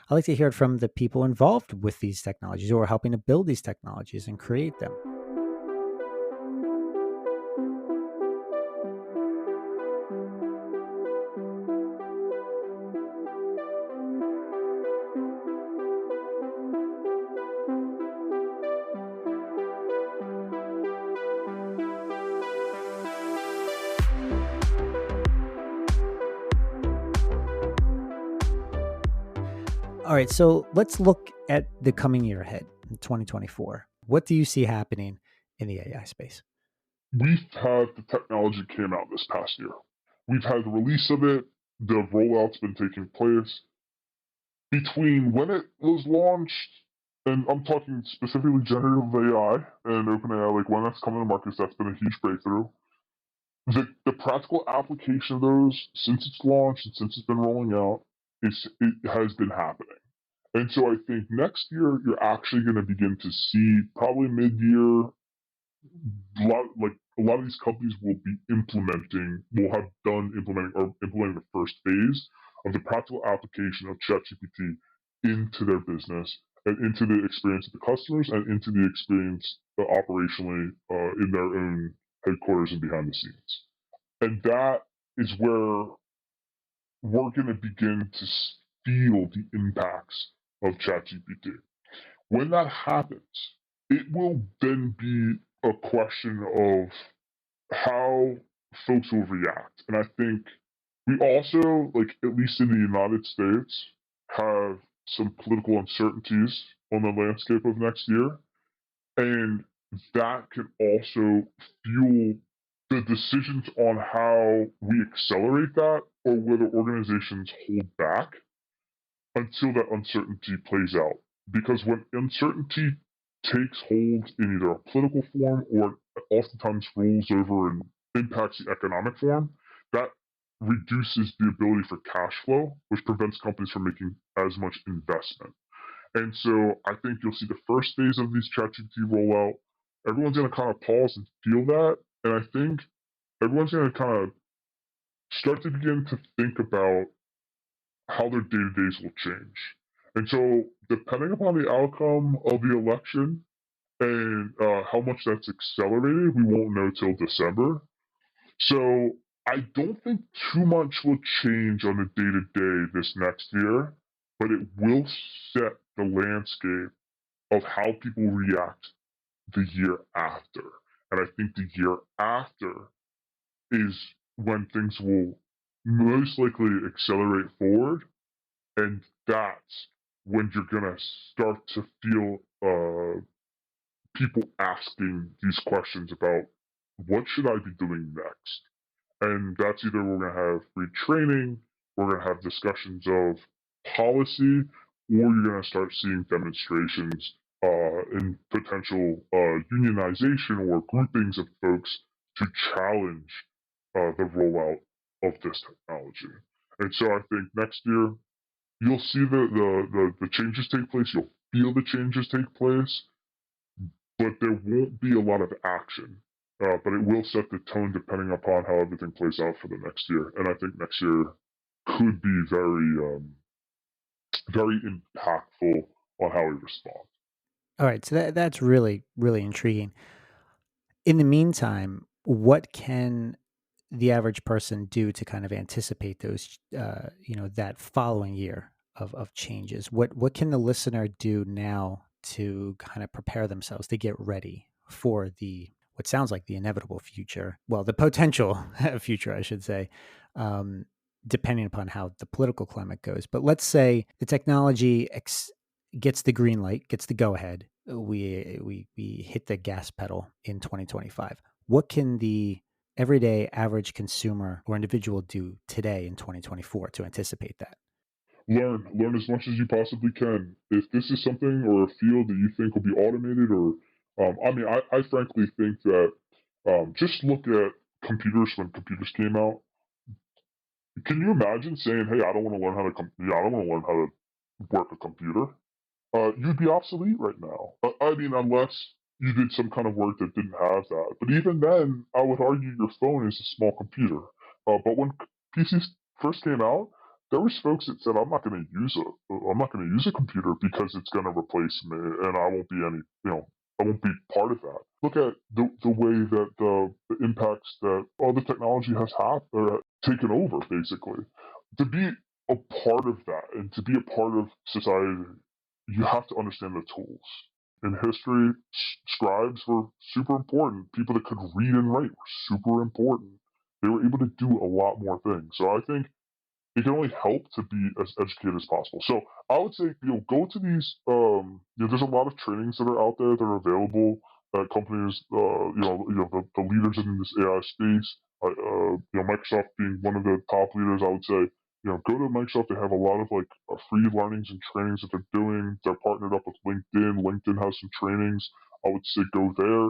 I like to hear it from the people involved with these technologies or helping to build these technologies and create them. All right, so let's look at the coming year ahead in 2024. What do you see happening in the AI space? We've had the technology came out this past year. We've had the release of it. The rollout's been taking place. Between when it was launched, and I'm talking specifically generative AI and OpenAI, like when that's coming to market, that's been a huge breakthrough. The practical application of those since it's launched and since it's been rolling out, it has been happening. And so I think next year you're actually going to begin to see probably mid-year a lot of these companies will have done implementing the first phase of the practical application of ChatGPT into their business and into the experience of the customers and into the experience operationally in their own headquarters and behind the scenes. And that is where we're going to begin to feel the impacts of ChatGPT. When that happens, it will then be a question of how folks will react. And I think we also, like, at least in the United States, have some political uncertainties on the landscape of next year. And that can also fuel the decisions on how we accelerate that or whether organizations hold back until that uncertainty plays out. Because when uncertainty takes hold in either a political form or oftentimes rolls over and impacts the economic form, that reduces the ability for cash flow, which prevents companies from making as much investment. And so I think you'll see the first phase of these ChatGPT rollout. Everyone's going to kind of pause and feel that. And I think everyone's going to kind of start to begin to think about how their day to days will change. And so, depending upon the outcome of the election and how much that's accelerated, we won't know till December. So, I don't think too much will change on the day to day this next year, but it will set the landscape of how people react the year after. And I think the year after is when things will most likely accelerate forward, and that's when you're gonna start to feel people asking these questions about what should I be doing next. And that's either we're gonna have retraining, we're gonna have discussions of policy, or you're gonna start seeing demonstrations and potential unionization or groupings of folks to challenge the rollout of this technology. And so I think next year you'll see the changes take place. You'll feel the changes take place, but there won't be a lot of action. But it will set the tone depending upon how everything plays out for the next year. And I think next year could be very impactful on how we respond. All right, so that's really really intriguing. In the meantime, what can the average person do to kind of anticipate those, that following year of changes? What can the listener do now to kind of prepare themselves to get ready for the what sounds like the inevitable future, well, the potential future, I should say, um, depending upon how the political climate goes. But let's say the technology gets the green light, gets the go ahead. We hit the gas pedal in 2025. What can the everyday average consumer or individual do today in 2024 to anticipate that? Learn as much as you possibly can. If this is something or a field that you think will be automated, or I mean, I frankly think that just look at computers when computers came out. Can you imagine saying, "Hey, I don't want to learn how to I don't want to learn how to work a computer"? You'd be obsolete right now. I mean, unless you did some kind of work that didn't have that. But even then, I would argue your phone is a small computer. But when PCs first came out, there was folks that said, I'm not going to use a computer because it's going to replace me, and I won't be any, I won't be part of that. Look at the way that the impacts that all the technology has taken over, basically. To be a part of that and to be a part of society, you have to understand the tools. In history, scribes were super important. People that could read and write were super important. They were able to do a lot more things. So I think it can only help to be as educated as possible. So I would say, go to these. There's a lot of trainings that are out there that are available at companies. The leaders in this AI space. Microsoft being one of the top leaders, I would say. Go to Microsoft. They have a lot of like free learnings and trainings that they're doing. They're partnered up with LinkedIn. LinkedIn has some trainings. I would say go there.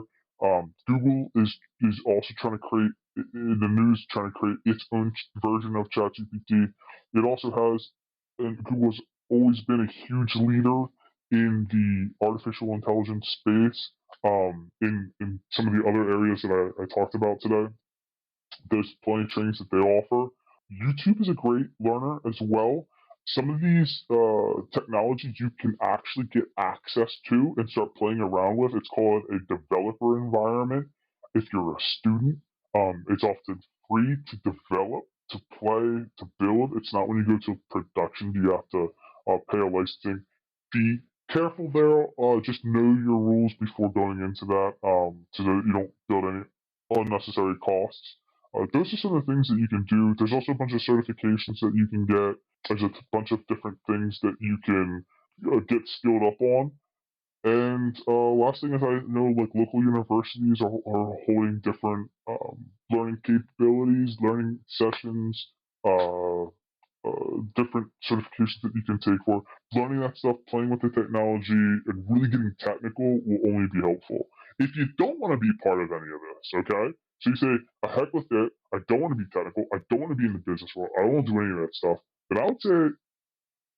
Google is also trying to create in the news, trying to create its own version of ChatGPT. It also has, and Google's always been a huge leader in the artificial intelligence space. In some of the other areas that I talked about today, there's plenty of trainings that they offer. YouTube is a great learner as well. Some of these technologies you can actually get access to and start playing around with. It's called a developer environment. If you're a student, it's often free to develop, to play, to build. It's not when you go to production you have to pay a licensing fee. Careful there. Just know your rules before going into that, so that you don't build any unnecessary costs. Those are some of the things that you can do. There's also a bunch of certifications that you can get. There's a bunch of different things that you can get skilled up on. And last thing is, I know like local universities are holding different learning capabilities, learning sessions, different certifications that you can take for. Learning that stuff, playing with the technology, and really getting technical will only be helpful. If you don't want to be part of any of this, okay? So you say, a heck with it, I don't want to be technical, I don't want to be in the business world, I don't want to do any of that stuff, then I would say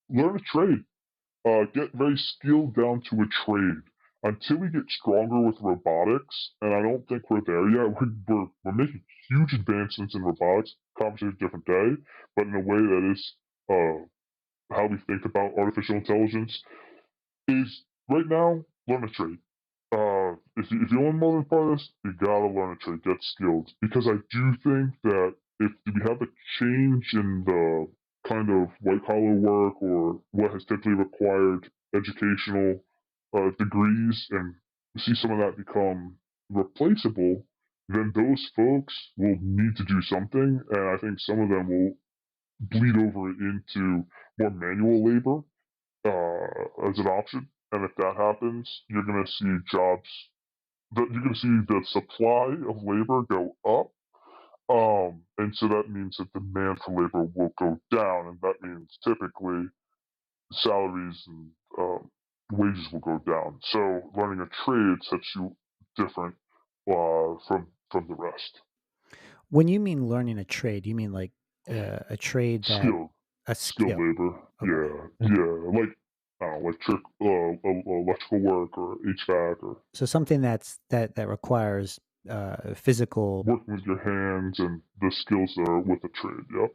learn a trade. Get very skilled down to a trade. Until we get stronger with robotics, and I don't think we're there yet, we're making huge advancements in robotics, conversation different day, but in a way that is how we think about artificial intelligence, is right now, learn a trade. If you want more than part of this, you gotta learn a trade, get skilled. Because I do think that if we have a change in the kind of white collar work or what has typically required educational degrees, and we see some of that become replaceable, then those folks will need to do something, and I think some of them will bleed over into more manual labor as an option. And if that happens, you're going to see you're going to see the supply of labor go up. And so that means that demand for labor will go down, and that means typically salaries and wages will go down. So learning a trade sets you different from the rest. When you mean learning a trade, you mean like a trade that Skilled, a skilled skill. labor. Okay. Yeah. Like I don't know, electrical work or HVAC or So something that requires physical. working with your hands and the skills that are with the trade. Yep.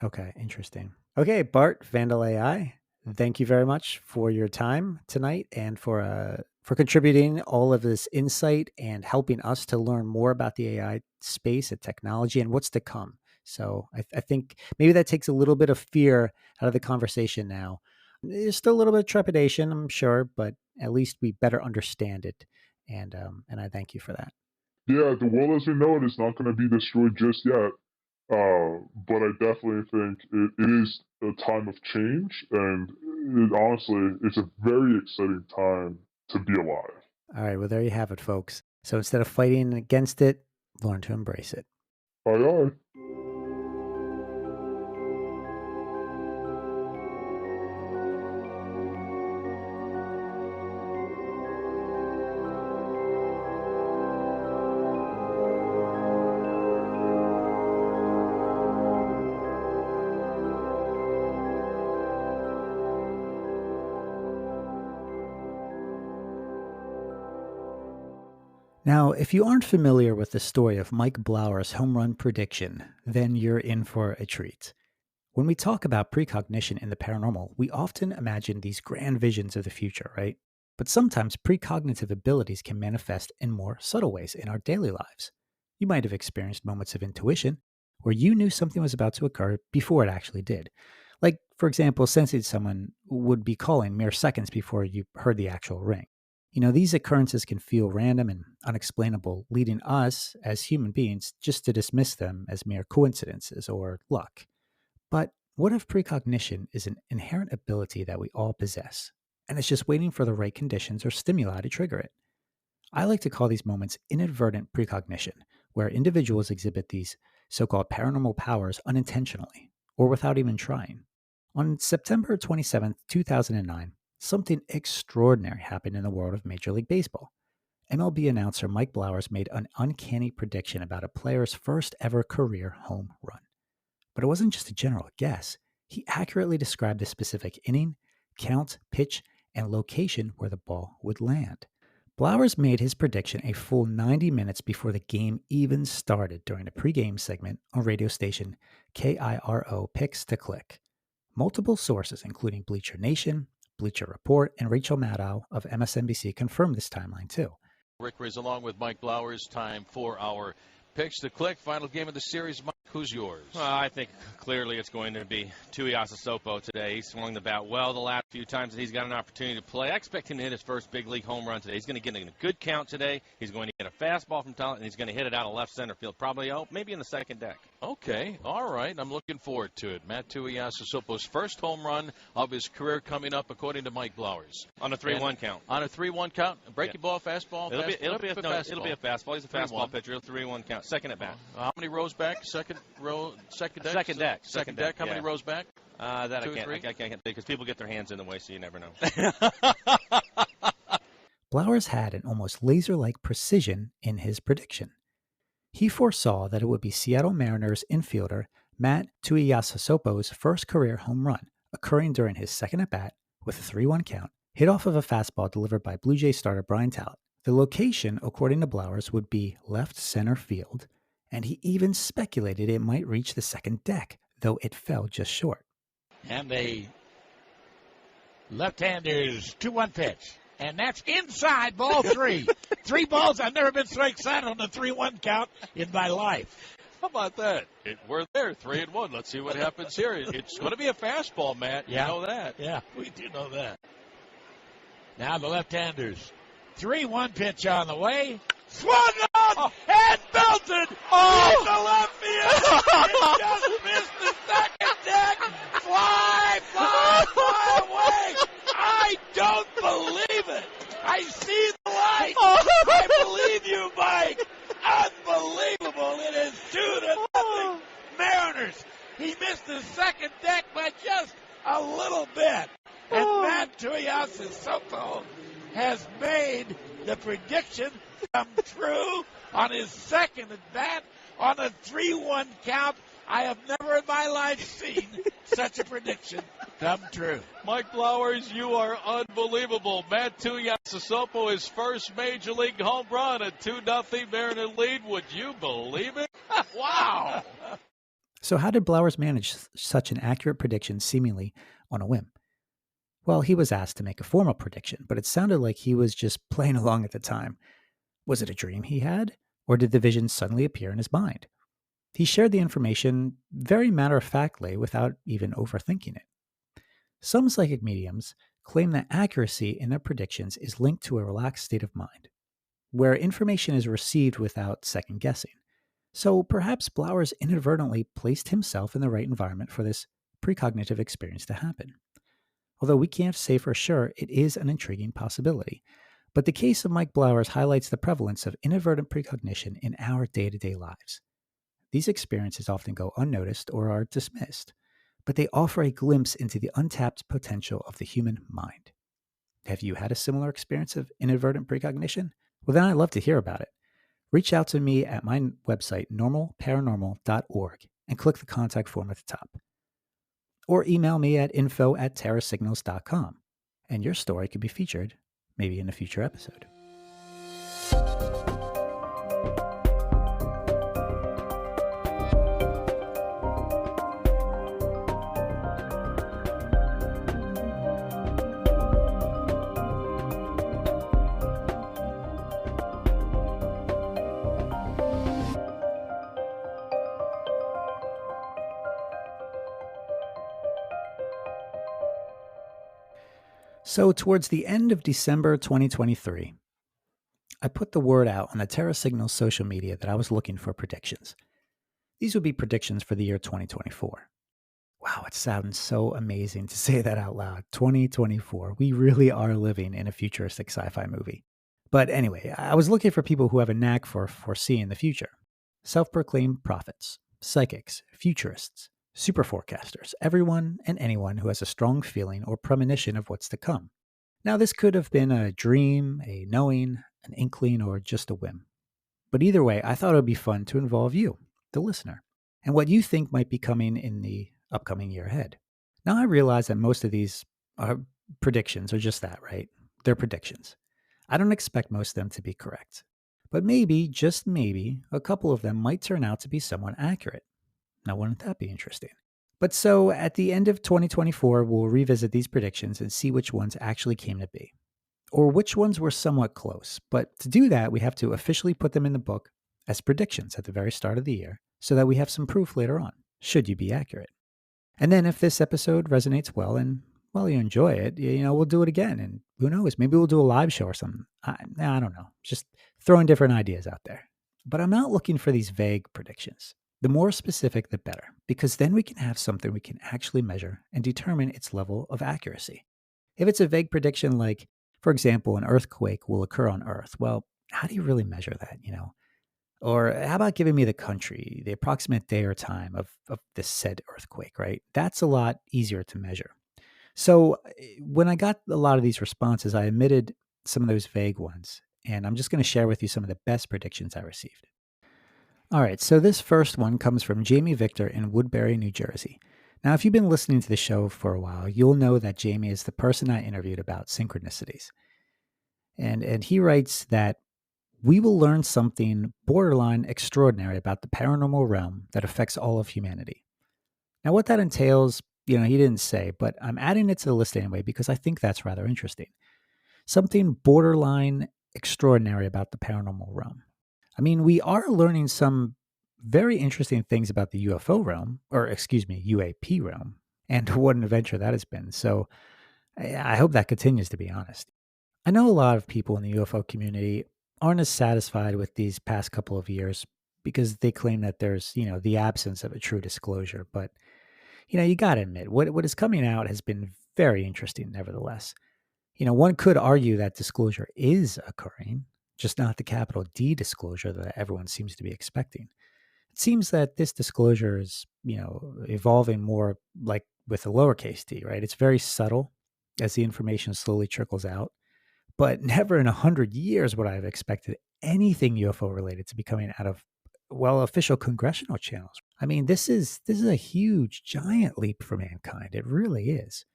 Okay, interesting. Okay, Bart, Vandal AI, thank you very much for your time tonight and for contributing all of this insight and helping us to learn more about the AI space and technology and what's to come. So I think maybe that takes a little bit of fear out of the conversation now. There's still a little bit of trepidation, I'm sure, but at least we better understand it. And I thank you for that. Yeah, the world as we know it is not going to be destroyed just yet. But I definitely think it is a time of change, and honestly, it's a very exciting time to be alive. All right, well, there you have it, folks. So instead of fighting against it, learn to embrace it. Aye, aye. Now, if you aren't familiar with the story of Mike Blauer's home run prediction, then you're in for a treat. When we talk about precognition in the paranormal, we often imagine these grand visions of the future, right? But sometimes precognitive abilities can manifest in more subtle ways in our daily lives. You might have experienced moments of intuition where you knew something was about to occur before it actually did. Like, for example, sensing someone would be calling mere seconds before you heard the actual ring. These occurrences can feel random and unexplainable, leading us, as human beings, just to dismiss them as mere coincidences or luck. But what if precognition is an inherent ability that we all possess, and it's just waiting for the right conditions or stimuli to trigger it? I like to call these moments inadvertent precognition, where individuals exhibit these so called paranormal powers unintentionally or without even trying. On September 27th, 2009, something extraordinary happened in the world of Major League Baseball. MLB announcer Mike Blowers made an uncanny prediction about a player's first ever career home run. But it wasn't just a general guess. He accurately described the specific inning, count, pitch, and location where the ball would land. Blowers made his prediction a full 90 minutes before the game even started during a pregame segment on radio station KIRO Picks to Click. Multiple sources, including Bleacher Nation, Bleacher Report, and Rachel Maddow of MSNBC, confirmed this timeline too. Rick Riz along with Mike Blowers. Time for our Picks to Click. Final game of the series. Mike, who's yours? Well, I think clearly it's going to be Tuiasosopo today. He swung the bat well the last few times that he's got an opportunity to play. I expect him to hit his first big league home run today. He's going to get a good count today. He's going to get a fastball from Talent, and he's going to hit it out of left center field, probably maybe in the second deck. Okay, all right. I'm looking forward to it. Matt Tuiasosopo's first home run of his career coming up, according to Mike Blowers. On a 3-1 count. On a 3-1 count? Breaking ball, fastball? It'll be a fastball. It'll be a fastball. He's a fastball pitcher. 3-1 count. Second at bat. How many rows back? Second row, second deck? Second deck. Second deck. How many rows back? That Two or I three? can't because people get their hands in the way, so you never know. Blowers had an almost laser-like precision in his prediction. He foresaw that it would be Seattle Mariners infielder Matt Tuiasosopo's first career home run, occurring during his second at-bat with a 3-1 count, hit off of a fastball delivered by Blue Jay starter Brian Talent. The location, according to Blowers, would be left center field, and he even speculated it might reach the second deck, though it fell just short. And a left-hander's 2-1 pitch. And that's inside ball 3. 3 balls. I've never been so excited on the 3-1 count in my life. How about that? We're there, 3-1. Let's see what happens here. It's going to be a fastball, Matt. You know that. Yeah, we do know that. Now the left-handers. 3-1 pitch on the way. Swung on and belted in the left field. It just missed the second deck. Fly away. I don't believe it. I see the light. I believe you, Mike. Unbelievable. It is 2-0 Mariners. He missed the second deck by just a little bit. And Matt Tuiasosopo has made the prediction come true on his second at bat on a 3-1 count. I have never in my life seen such a prediction come true. Mike Blowers, you are unbelievable. Matt Tuiasosopo, his first major league home run, a 2-0 Mariner lead. Would you believe it? Wow. So how did Blowers manage such an accurate prediction seemingly on a whim? Well, he was asked to make a formal prediction, but it sounded like he was just playing along at the time. Was it a dream he had, or did the vision suddenly appear in his mind? He shared the information very matter-of-factly without even overthinking it. Some psychic mediums claim that accuracy in their predictions is linked to a relaxed state of mind. where information is received without second guessing. So perhaps Blowers inadvertently placed himself in the right environment for this precognitive experience to happen. Although we can't say for sure, it is an intriguing possibility. But the case of Mike Blowers highlights the prevalence of inadvertent precognition in our day to day lives. These experiences often go unnoticed or are dismissed, but they offer a glimpse into the untapped potential of the human mind. Have you had a similar experience of inadvertent precognition? Well, then I'd love to hear about it. Reach out to me at my website, normalparanormal.org, and click the contact form at the top. Or email me at info@terrasignals.com, and your story could be featured maybe in a future episode. So, towards the end of December 2023, I put the word out on the Terra Signals social media that I was looking for predictions. These would be predictions for the year 2024. Wow, it sounds so amazing to say that out loud. 2024. We really are living in a futuristic sci-fi movie. But anyway, I was looking for people who have a knack for foreseeing the future. Self-proclaimed prophets, psychics, futurists, super forecasters, everyone and anyone who has a strong feeling or premonition of what's to come. Now, this could have been a dream, a knowing, an inkling, or just a whim. But either way, I thought it would be fun to involve you, the listener, and what you think might be coming in the upcoming year ahead. Now, I realize that most of these predictions are just that, right? They're predictions. I don't expect most of them to be correct. But maybe, just maybe, a couple of them might turn out to be somewhat accurate. Now, wouldn't that be interesting? But so, at the end of 2024, we'll revisit these predictions and see which ones actually came to be, or which ones were somewhat close. But to do that, we have to officially put them in the book as predictions at the very start of the year, so that we have some proof later on, should you be accurate. And then if this episode resonates well and, well, you enjoy it, we'll do it again. And who knows, maybe we'll do a live show or something. I don't know. Just throwing different ideas out there. But I'm not looking for these vague predictions. The more specific, the better, because then we can have something we can actually measure and determine its level of accuracy. If it's a vague prediction like, for example, an earthquake will occur on Earth, well, how do you really measure that, Or how about giving me the country, the approximate day or time of this said earthquake, right? That's a lot easier to measure. So when I got a lot of these responses, I omitted some of those vague ones, and I'm just going to share with you some of the best predictions I received. All right, so this first one comes from Jamie Victor in Woodbury, New Jersey. Now, if you've been listening to the show for a while, you'll know that Jamie is the person I interviewed about synchronicities. And he writes that we will learn something borderline extraordinary about the paranormal realm that affects all of humanity. Now, what that entails, he didn't say, but I'm adding it to the list anyway because I think that's rather interesting. Something borderline extraordinary about the paranormal realm. I mean, we are learning some very interesting things about the UFO realm, UAP realm, and what an adventure that has been. So I hope that continues, to be honest. I know a lot of people in the UFO community aren't as satisfied with these past couple of years because they claim that there's, the absence of a true disclosure. But, you got to admit, what is coming out has been very interesting, nevertheless. One could argue that disclosure is occurring, just not the capital D disclosure that everyone seems to be expecting. It seems that this disclosure is, evolving more like with a lowercase d, right? It's very subtle as the information slowly trickles out, but never in 100 years would I have expected anything UFO related to be coming out of, official congressional channels. I mean, this is a huge, giant leap for mankind. It really is.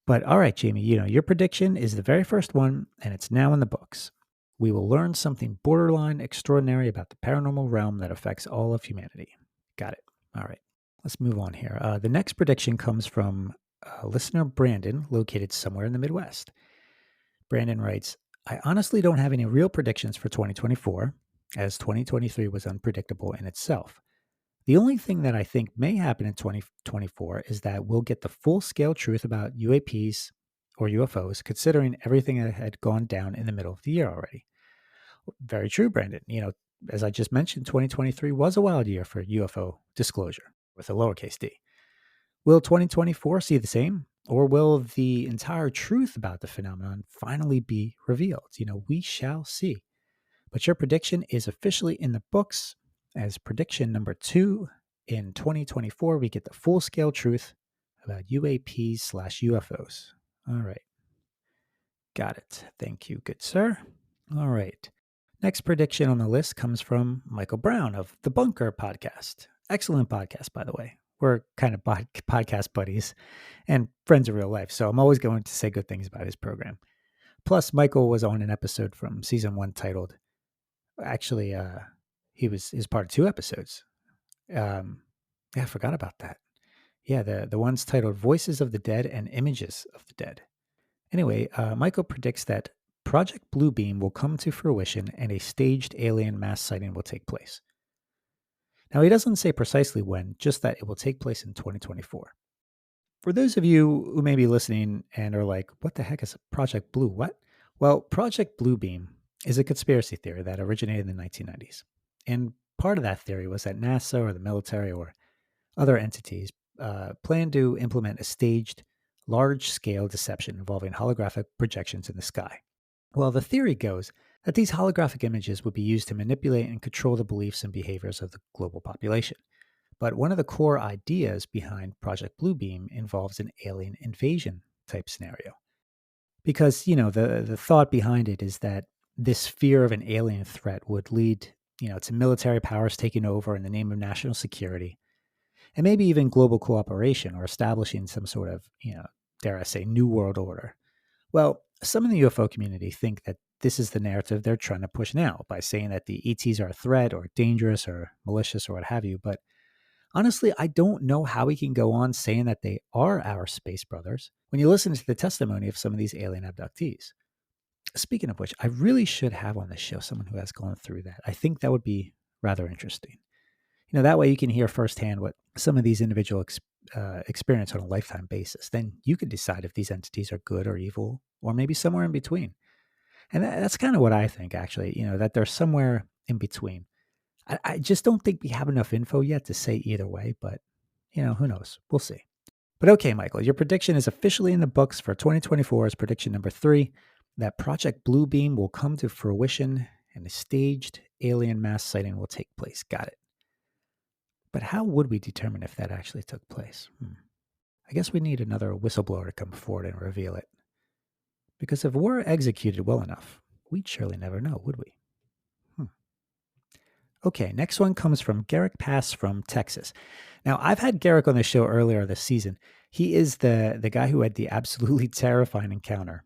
But all right, Jamie, your prediction is the very first one, and it's now in the books. We will learn something borderline extraordinary about the paranormal realm that affects all of humanity. Got it. All right, let's move on here. The next prediction comes from listener Brandon, located somewhere in the Midwest. Brandon writes, I honestly don't have any real predictions for 2024, as 2023 was unpredictable in itself. The only thing that I think may happen in 2024 is that we'll get the full-scale truth about UAPs or UFOs, considering everything that had gone down in the middle of the year already. Very true, Brandon. As I just mentioned, 2023 was a wild year for UFO disclosure with a lowercase d. Will 2024 see the same? Or will the entire truth about the phenomenon finally be revealed? We shall see. But your prediction is officially in the books as prediction number 2. In 2024, we get the full-scale truth about UAPs/UFOs. All right. Got it. Thank you, good sir. All right. Next prediction on the list comes from Michael Brown of the Bunker podcast. Excellent podcast, by the way. We're kind of podcast buddies and friends in real life, so I'm always going to say good things about his program. Plus, Michael was on an episode from season 1 titled, actually, he was part of 2 episodes. I forgot about that. Yeah, the ones titled Voices of the Dead and Images of the Dead. Anyway, Michael predicts that Project Bluebeam will come to fruition and a staged alien mass sighting will take place. Now, he doesn't say precisely when, just that it will take place in 2024. For those of you who may be listening and are like, what the heck is Project Blue? What? Well, Project Bluebeam is a conspiracy theory that originated in the 1990s. And part of that theory was that NASA or the military or other entities planned to implement a staged, large-scale deception involving holographic projections in the sky. Well, the theory goes that these holographic images would be used to manipulate and control the beliefs and behaviors of the global population. But one of the core ideas behind Project Bluebeam involves an alien invasion type scenario. Because, the thought behind it is that this fear of an alien threat would lead, to military powers taking over in the name of national security, and maybe even global cooperation or establishing some sort of, dare I say, new world order. Well, some in the UFO community think that this is the narrative they're trying to push now by saying that the ETs are a threat or dangerous or malicious or what have you. But honestly, I don't know how we can go on saying that they are our space brothers when you listen to the testimony of some of these alien abductees. Speaking of which, I really should have on the show someone who has gone through that. I think that would be rather interesting. That way you can hear firsthand what some of these individuals experience on a lifetime basis. Then you can decide if these entities are good or evil, or maybe somewhere in between. And that's kind of what I think, actually, that they're somewhere in between. I just don't think we have enough info yet to say either way, but, who knows? We'll see. But okay, Michael, your prediction is officially in the books for 2024 as prediction number 3, that Project Bluebeam will come to fruition and a staged alien mass sighting will take place. Got it. But how would we determine if that actually took place? I guess we need another whistleblower to come forward and reveal it. Because if we're executed well enough, we'd surely never know, would we? Okay, next one comes from Garrick Pass from Texas. Now, I've had Garrick on the show earlier this season. He is the guy who had the absolutely terrifying encounter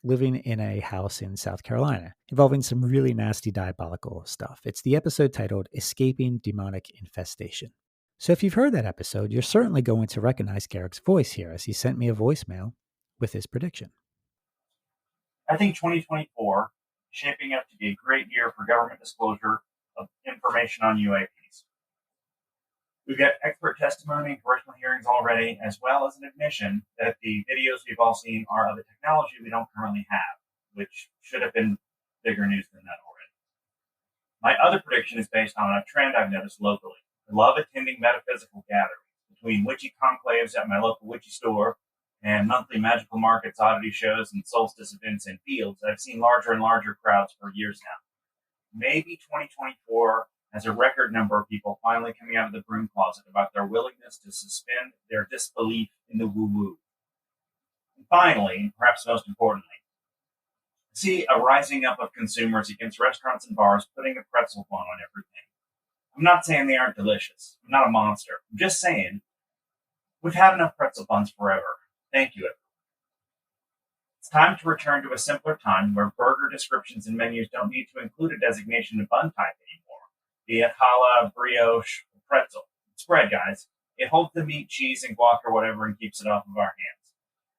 living in a house in South Carolina involving some really nasty diabolical stuff. It's the episode titled Escaping Demonic Infestation. So if you've heard that episode, you're certainly going to recognize Garrick's voice here as he sent me a voicemail with his prediction. I think 2024 is shaping up to be a great year for government disclosure of information on UAPs. We've got expert testimony and congressional hearings already, as well as an admission that the videos we've all seen are of a technology we don't currently have, which should have been bigger news than that already. My other prediction is based on a trend I've noticed locally. I love attending metaphysical gatherings between witchy conclaves at my local witchy store and monthly magical markets, oddity shows, and solstice events in fields. I've seen larger and larger crowds for years now. Maybe 2024 has a record number of people finally coming out of the broom closet about their willingness to suspend their disbelief in the woo-woo. And finally, and perhaps most importantly, see a rising up of consumers against restaurants and bars putting a pretzel bun on everything. I'm not saying they aren't delicious. I'm not a monster. I'm just saying we've had enough pretzel buns forever. Thank you, everyone. It's time to return to a simpler time where burger descriptions and menus don't need to include a designation of bun type anymore, be it challah, brioche, or pretzel. It's bread, guys. It holds the meat, cheese, and guac or whatever and keeps it off of our hands.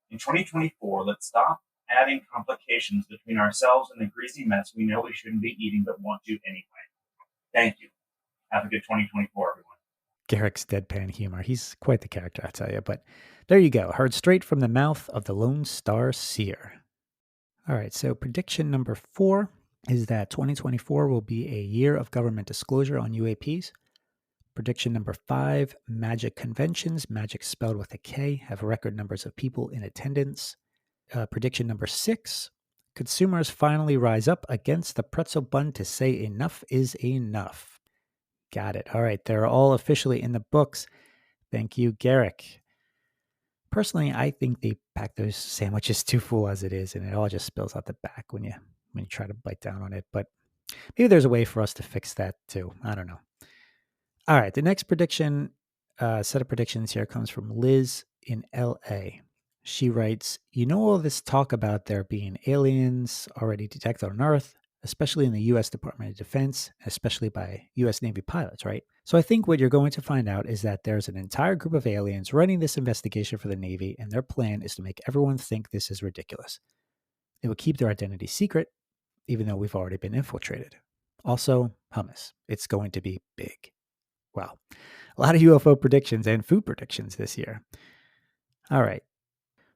In 2024, let's stop adding complications between ourselves and the greasy mess we know we shouldn't be eating but want to anyway. Thank you. Have a good 2024, everyone. Garrick's deadpan humor. He's quite the character, I tell you. But there you go. Heard straight from the mouth of the Lone Star Seer. All right, so prediction number 4 is that 2024 will be a year of government disclosure on UAPs. Prediction number 5, magic conventions, magic spelled with a K, have record numbers of people in attendance. Prediction number 6, consumers finally rise up against the pretzel bun to say enough is enough. Got it. All right, they're all officially in the books. Thank you, Garrick. Personally, I think they pack those sandwiches too full as it is, and it all just spills out the back when you try to bite down on it. But maybe there's a way for us to fix that too. I don't know. All right, the next prediction, set of predictions here comes from Liz in LA. She writes, you know all this talk about there being aliens already detected on Earth, especially in the U.S. Department of Defense, especially by U.S. Navy pilots, right? So I think what you're going to find out is that there's an entire group of aliens running this investigation for the Navy, and their plan is to make everyone think this is ridiculous. They will keep their identity secret, even though we've already been infiltrated. Also, hummus. It's going to be big. Wow. A lot of UFO predictions and food predictions this year. All right.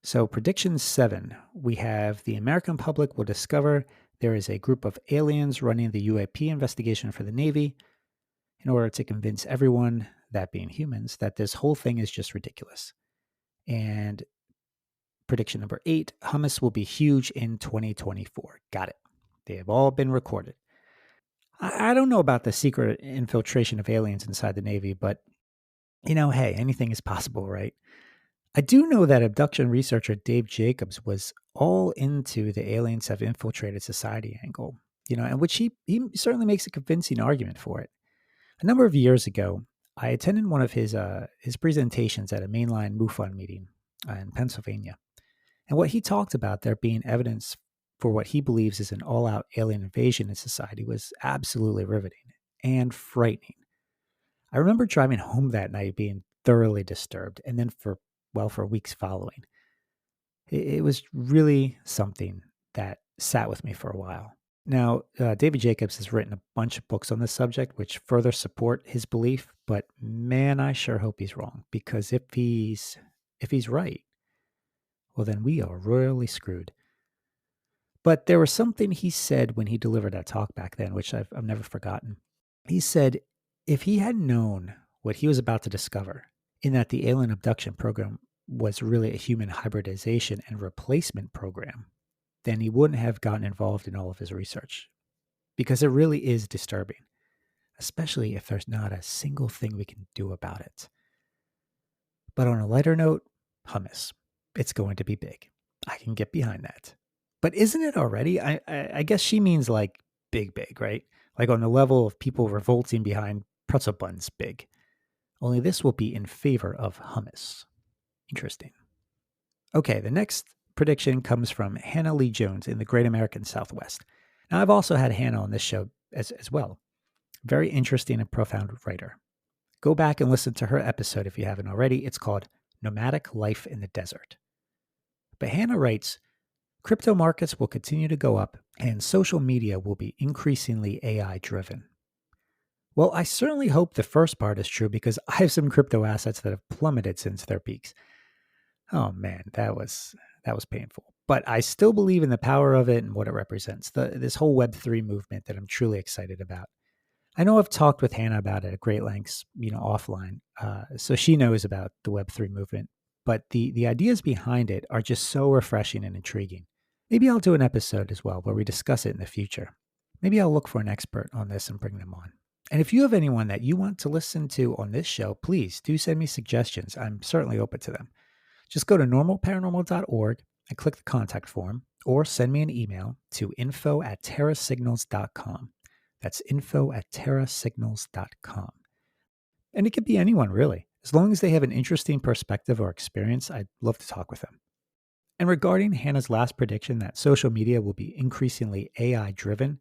So prediction 7, we have the American public will discover there is a group of aliens running the UAP investigation for the Navy in order to convince everyone, that being humans, that this whole thing is just ridiculous. And prediction number 8, hummus will be huge in 2024. Got it. They have all been recorded. I don't know about the secret infiltration of aliens inside the Navy, but, hey, anything is possible, right? I do know that abduction researcher Dave Jacobs was all into the aliens have infiltrated society angle, and which he certainly makes a convincing argument for it. A number of years ago, I attended one of his presentations at a mainline MUFON meeting in Pennsylvania. And what he talked about there being evidence for what he believes is an all-out alien invasion in society was absolutely riveting and frightening. I remember driving home that night being thoroughly disturbed, and then for weeks following. It was really something that sat with me for a while. Now, David Jacobs has written a bunch of books on this subject, which further support his belief, but man, I sure hope he's wrong, because if he's right, well, then we are royally screwed. But there was something he said when he delivered that talk back then, which I've never forgotten. He said, if he had known what he was about to discover, in that the alien abduction program was really a human hybridization and replacement program, then he wouldn't have gotten involved in all of his research. Because it really is disturbing, especially if there's not a single thing we can do about it. But on a lighter note, hummus. It's going to be big. I can get behind that. But isn't it already? I guess she means like big, right? Like on the level of people revolting behind pretzel buns big. Only this will be in favor of hummus. Interesting. Okay, the next prediction comes from Hannah Lee Jones in the Great American Southwest. Now, I've also had Hannah on this show as well. Very interesting and profound writer. Go back and listen to her episode if you haven't already. It's called Nomadic Life in the Desert. But Hannah writes, crypto markets will continue to go up and social media will be increasingly AI driven. Well, I certainly hope the first part is true because I have some crypto assets that have plummeted since their peaks. Oh man, that was painful. But I still believe in the power of it and what it represents, this whole Web3 movement that I'm truly excited about. I know I've talked with Hannah about it at great lengths, offline, so she knows about the Web3 movement. But the ideas behind it are just so refreshing and intriguing. Maybe I'll do an episode as well where we discuss it in the future. Maybe I'll look for an expert on this and bring them on. And if you have anyone that you want to listen to on this show, please do send me suggestions. I'm certainly open to them. Just go to normalparanormal.org and click the contact form, or send me an email to info@terrasignals.com. That's info@terrasignals.com. And it could be anyone, really. As long as they have an interesting perspective or experience, I'd love to talk with them. And regarding Hannah's last prediction that social media will be increasingly AI-driven,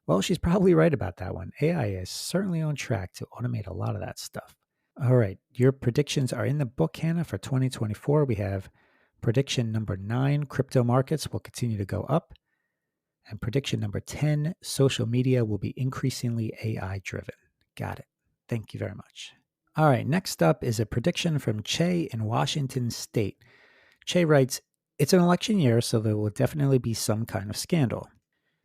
well, she's probably right about that one. AI is certainly on track to automate a lot of that stuff. All right, your predictions are in the book, Hannah, for 2024. We have prediction number 9, crypto markets will continue to go up. And prediction number 10, social media will be increasingly AI-driven. Got it. Thank you very much. All right, next up is a prediction from Che in Washington State. Che writes, it's an election year, so there will definitely be some kind of scandal.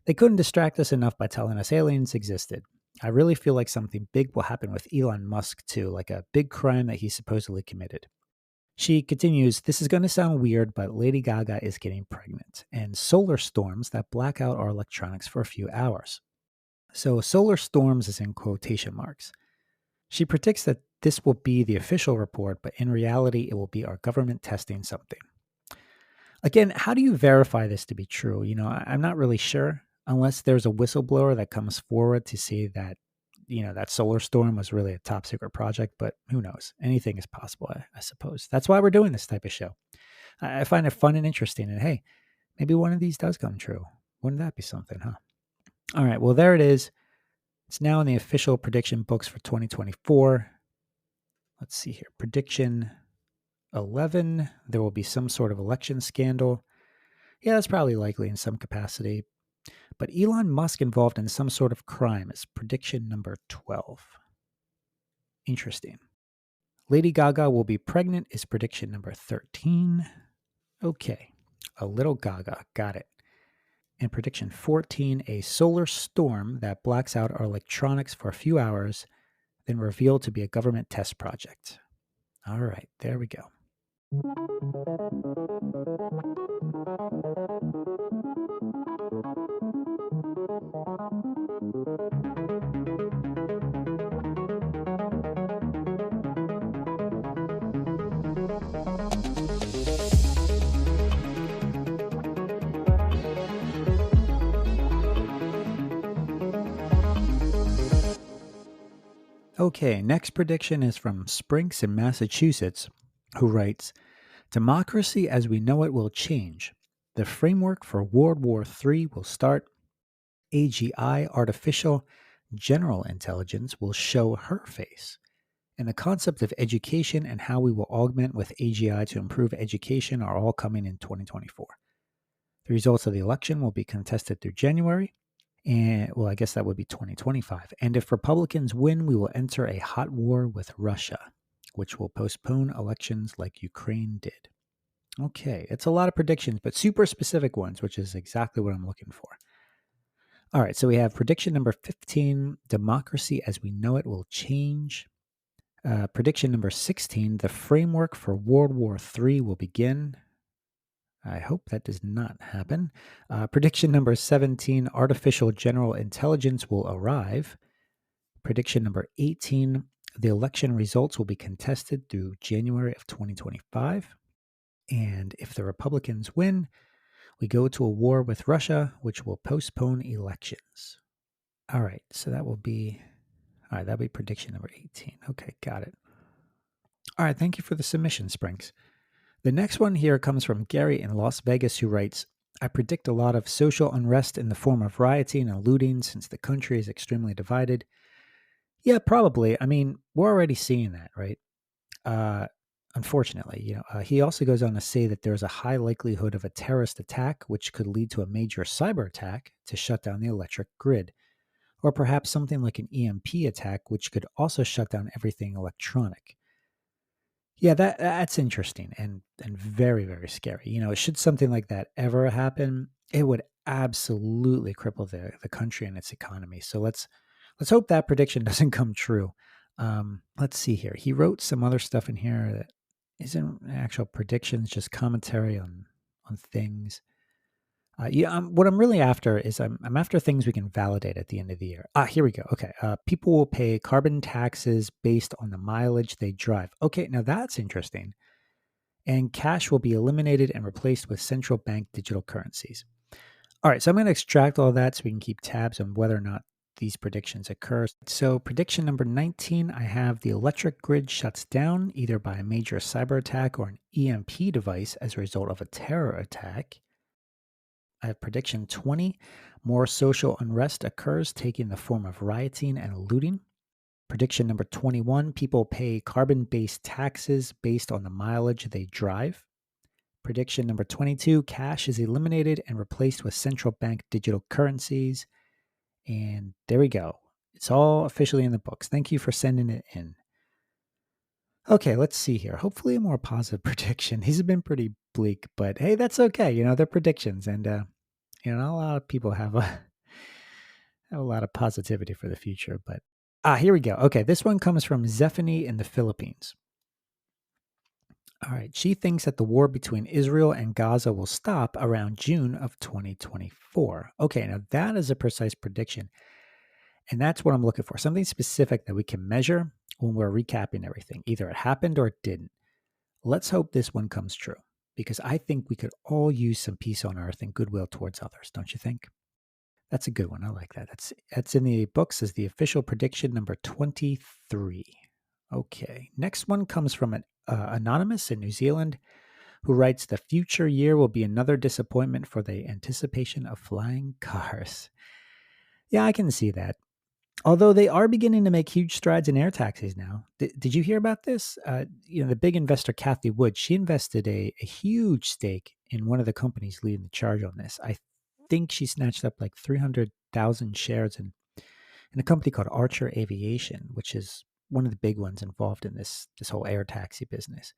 They couldn't distract us enough by telling us aliens existed. I really feel like something big will happen with Elon Musk too, like a big crime that he supposedly committed. She continues, this is going to sound weird, but Lady Gaga is getting pregnant, and solar storms that black out our electronics for a few hours. So, solar storms is in quotation marks. She predicts that this will be the official report, but in reality, it will be our government testing something. Again, how do you verify this to be true? I'm not really sure, unless there's a whistleblower that comes forward to say that, that solar storm was really a top secret project, but who knows? Anything is possible, I suppose. That's why we're doing this type of show. I find it fun and interesting, and hey, maybe one of these does come true. Wouldn't that be something, huh? All right, well, there it is. It's now in the official prediction books for 2024. Let's see here. Prediction 11, there will be some sort of election scandal. Yeah, that's probably likely in some capacity. But Elon Musk involved in some sort of crime is prediction number 12. Interesting. Lady Gaga will be pregnant is prediction number 13. Okay, a little Gaga, got it. And prediction 14, a solar storm that blacks out our electronics for a few hours, then revealed to be a government test project. All right, there we go. Okay, next prediction is from Sprinks in Massachusetts, who writes, democracy as we know it will change. The framework for World War III will start. AGI, artificial general intelligence, will show her face. And the concept of education and how we will augment with AGI to improve education are all coming in 2024. The results of the election will be contested through January. And, well, I guess that would be 2025. And if Republicans win, we will enter a hot war with Russia, which will postpone elections like Ukraine did. Okay, it's a lot of predictions, but super specific ones, which is exactly what I'm looking for. All right, so we have prediction number 15, democracy as we know it will change. Prediction number 16, the framework for World War III will begin. I hope that does not happen. Prediction number 17, artificial general intelligence will arrive. Prediction number 18, the election results will be contested through January of 2025. And if the Republicans win, we go to a war with Russia, which will postpone elections. All right, so that'll be prediction number 18. Okay, got it. All right, thank you for the submission, Sprinks. The next one here comes from Gary in Las Vegas, who writes, I predict a lot of social unrest in the form of rioting and looting since the country is extremely divided. Yeah, probably. I mean, we're already seeing that, right? Unfortunately, he also goes on to say that there's a high likelihood of a terrorist attack, which could lead to a major cyber attack to shut down the electric grid, or perhaps something like an EMP attack, which could also shut down everything electronic. Yeah, that's interesting and very, very scary. Should something like that ever happen, it would absolutely cripple the country and its economy. So let's hope that prediction doesn't come true. Let's see here. He wrote some other stuff in here that isn't actual predictions, just commentary on things. What I'm really after is I'm after things we can validate at the end of the year. Here we go. Okay. People will pay carbon taxes based on the mileage they drive. Okay, now that's interesting. And cash will be eliminated and replaced with central bank digital currencies. All right, so I'm going to extract all that so we can keep tabs on whether or not these predictions occur. So prediction number 19, I have the electric grid shuts down either by a major cyber attack or an EMP device as a result of a terror attack. I have prediction 20, more social unrest occurs taking the form of rioting and looting. Prediction number 21, people pay carbon-based taxes based on the mileage they drive. Prediction number 22, cash is eliminated and replaced with central bank digital currencies. And there we go. It's all officially in the books. Thank you for sending it in. Okay, let's see here. Hopefully a more positive prediction. These have been pretty bleak, but hey, that's okay. They're predictions. And, not a lot of people have have a lot of positivity for the future. But here we go. Okay, this one comes from Zephany in the Philippines. All right, she thinks that the war between Israel and Gaza will stop around June of 2024. Okay, now that is a precise prediction. And that's what I'm looking for, something specific that we can measure when we're recapping everything. Either it happened or it didn't. Let's hope this one comes true, because I think we could all use some peace on earth and goodwill towards others, don't you think? That's a good one. I like that. That's in the books as the official prediction number 23. Okay, next one comes from an anonymous in New Zealand who writes, the future year will be another disappointment for the anticipation of flying cars. Yeah, I can see that. Although they are beginning to make huge strides in air taxis now. Did you hear about this? The big investor, Kathy Wood, she invested a huge stake in one of the companies leading the charge on this. I think she snatched up like 300,000 shares in a company called Archer Aviation, which is one of the big ones involved in this whole air taxi business.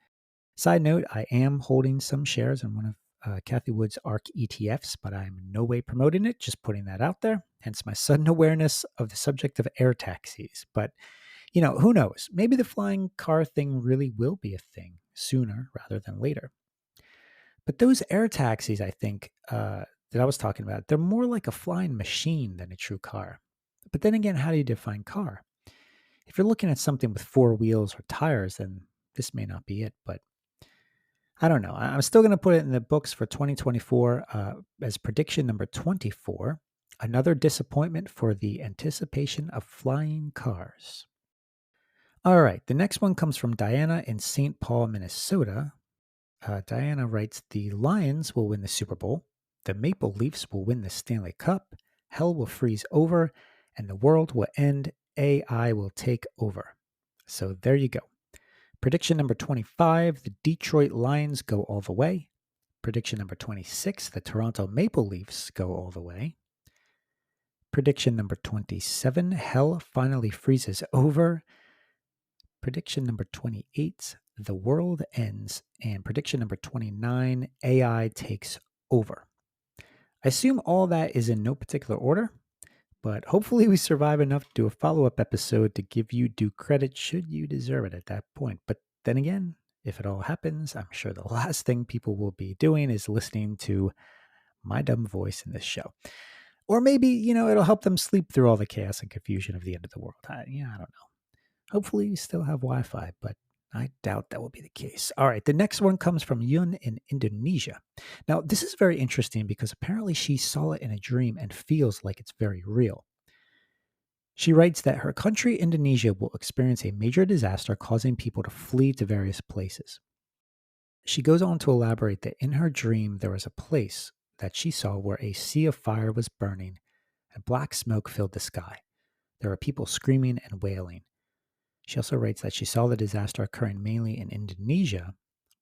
Side note, I am holding some shares in one of Kathy Wood's ARC ETFs, but I'm in no way promoting it, just putting that out there. Hence my sudden awareness of the subject of air taxis. But, who knows? Maybe the flying car thing really will be a thing sooner rather than later. But those air taxis, I think, that I was talking about, they're more like a flying machine than a true car. But then again, how do you define car? If you're looking at something with 4 wheels or tires, then this may not be it, but I don't know. I'm still going to put it in the books for 2024 as prediction number 24. Another disappointment for the anticipation of flying cars. All right. The next one comes from Diana in St. Paul, Minnesota. Diana writes, the Lions will win the Super Bowl. The Maple Leafs will win the Stanley Cup. Hell will freeze over and the world will end. AI will take over. So there you go. Prediction number 25, the Detroit Lions go all the way. Prediction number 26, the Toronto Maple Leafs go all the way. Prediction number 27, hell finally freezes over. Prediction number 28, the world ends. And prediction number 29, AI takes over. I assume all that is in no particular order, but hopefully we survive enough to do a follow-up episode to give you due credit should you deserve it at that point. But then again, if it all happens, I'm sure the last thing people will be doing is listening to my dumb voice in this show. Or maybe, it'll help them sleep through all the chaos and confusion of the end of the world. I don't know. Hopefully we still have Wi-Fi, but I doubt that will be the case. All right, the next one comes from Yun in Indonesia. Now, this is very interesting because apparently she saw it in a dream and feels like it's very real. She writes that her country, Indonesia, will experience a major disaster causing people to flee to various places. She goes on to elaborate that in her dream, there was a place that she saw where a sea of fire was burning and black smoke filled the sky. There were people screaming and wailing. She also writes that she saw the disaster occurring mainly in Indonesia,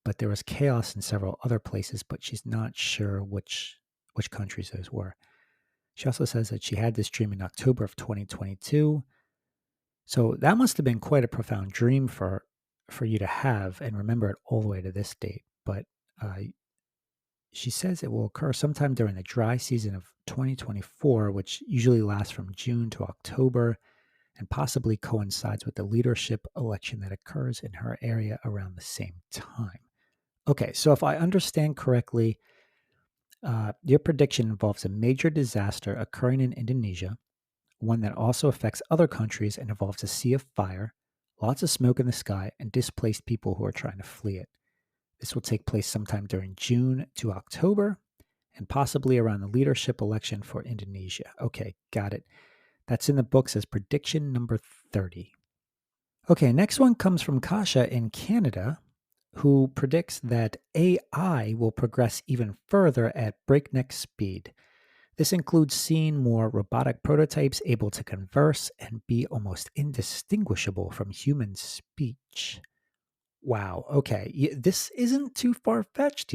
but there was chaos in several other places, but she's not sure which countries those were. She also says that she had this dream in October of 2022. So that must have been quite a profound dream for you to have and remember it all the way to this date. But she says it will occur sometime during the dry season of 2024, which usually lasts from June to October and possibly coincides with the leadership election that occurs in her area around the same time. Okay, so if I understand correctly, your prediction involves a major disaster occurring in Indonesia, one that also affects other countries and involves a sea of fire, lots of smoke in the sky, and displaced people who are trying to flee it. This will take place sometime during June to October and possibly around the leadership election for Indonesia. Okay, got it. That's in the books as prediction number 30. Okay, next one comes from Kasha in Canada, who predicts that AI will progress even further at breakneck speed. This includes seeing more robotic prototypes able to converse and be almost indistinguishable from human speech. Wow, okay, this isn't too far-fetched,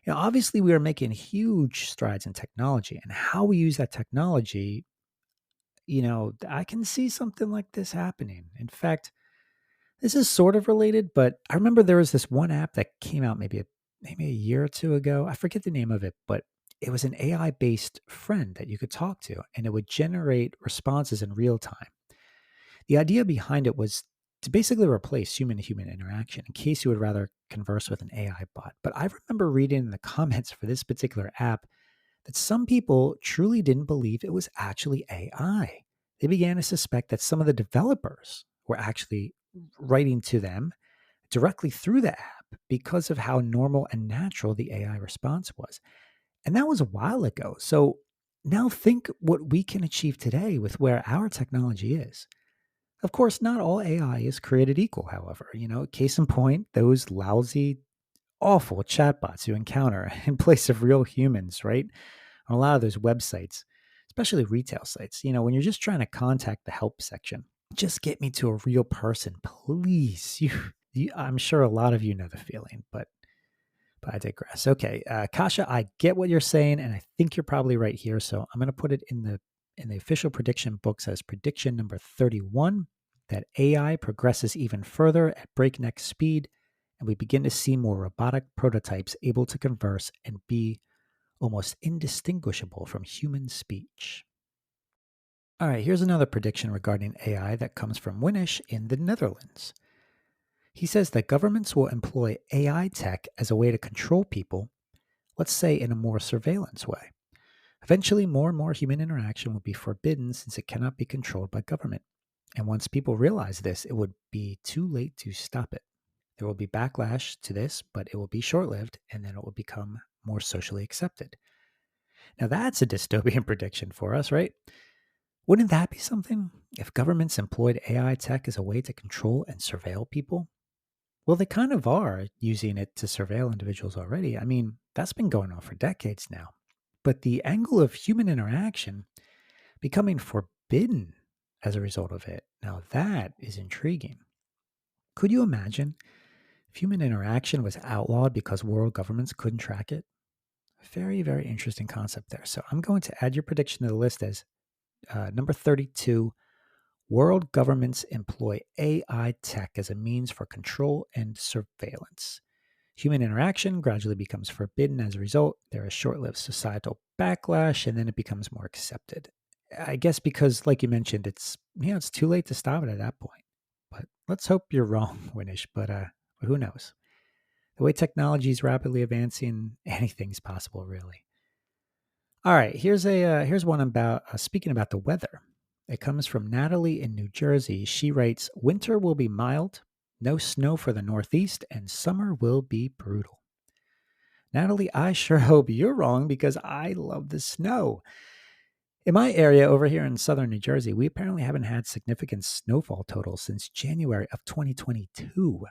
obviously we are making huge strides in technology, and how we use that technology, I can see something like this happening. In fact, this is sort of related, but I remember there was this one app that came out maybe a year or two ago. I forget the name of it, but it was an AI-based friend that you could talk to, and it would generate responses in real time. The idea behind it was to basically replace human-to-human interaction in case you would rather converse with an AI bot. But I remember reading in the comments for this particular app that some people truly didn't believe it was actually AI. They began to suspect that some of the developers were actually writing to them directly through the app because of how normal and natural the AI response was. And that was a while ago. So now think what we can achieve today with where our technology is. Of course, not all AI is created equal, however. Case in point, those lousy, awful chatbots you encounter in place of real humans, right? On a lot of those websites, especially retail sites, when you're just trying to contact the help section, just get me to a real person, please. I'm sure a lot of you know the feeling, but I digress. Okay, Kasha, I get what you're saying, and I think you're probably right here. So I'm going to put it in the official prediction books as prediction number 31, that AI progresses even further at breakneck speed, and we begin to see more robotic prototypes able to converse and be almost indistinguishable from human speech. All right, here's another prediction regarding AI that comes from Winish in the Netherlands. He says that governments will employ AI tech as a way to control people, let's say in a more surveillance way. Eventually, more and more human interaction will be forbidden since it cannot be controlled by government. And once people realize this, it would be too late to stop it. There will be backlash to this, but it will be short-lived, and then it will become more socially accepted. Now that's a dystopian prediction for us, right? Wouldn't that be something if governments employed AI tech as a way to control and surveil people? Well, they kind of are using it to surveil individuals already. I mean, that's been going on for decades now. But the angle of human interaction becoming forbidden as a result of it, now that is intriguing. Could you imagine if human interaction was outlawed because world governments couldn't track it? Very, very interesting concept there. So I'm going to add your prediction to the list as number 32. World governments employ AI tech as a means for control and surveillance. Human interaction gradually becomes forbidden as a result. There is short-lived societal backlash, and then it becomes more accepted. I guess because, like you mentioned, it's too late to stop it at that point. But let's hope you're wrong, Winish. But who knows? The way technology is rapidly advancing, anything's possible, really. All right, here's one about speaking about the weather. It comes from Natalie in New Jersey. She writes, "Winter will be mild, no snow for the Northeast, and summer will be brutal." Natalie, I sure hope you're wrong because I love the snow. In my area over here in southern New Jersey, we apparently haven't had significant snowfall totals since January of 2022.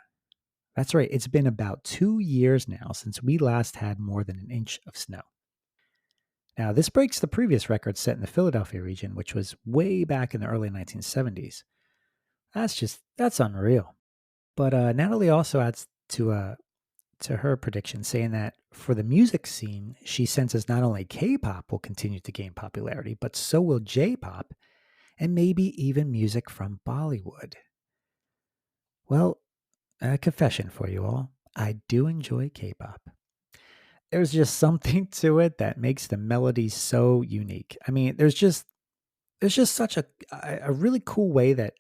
That's right, it's been about 2 years now since we last had more than an inch of snow. Now, this breaks the previous record set in the Philadelphia region, which was way back in the early 1970s. That's unreal. But Natalie also adds to her prediction, saying that for the music scene, she senses not only K-pop will continue to gain popularity, but so will J-pop, and maybe even music from Bollywood. Well, a confession for you all, I do enjoy K-pop. There's just something to it that makes the melodies so unique. I mean, there's just such a really cool way that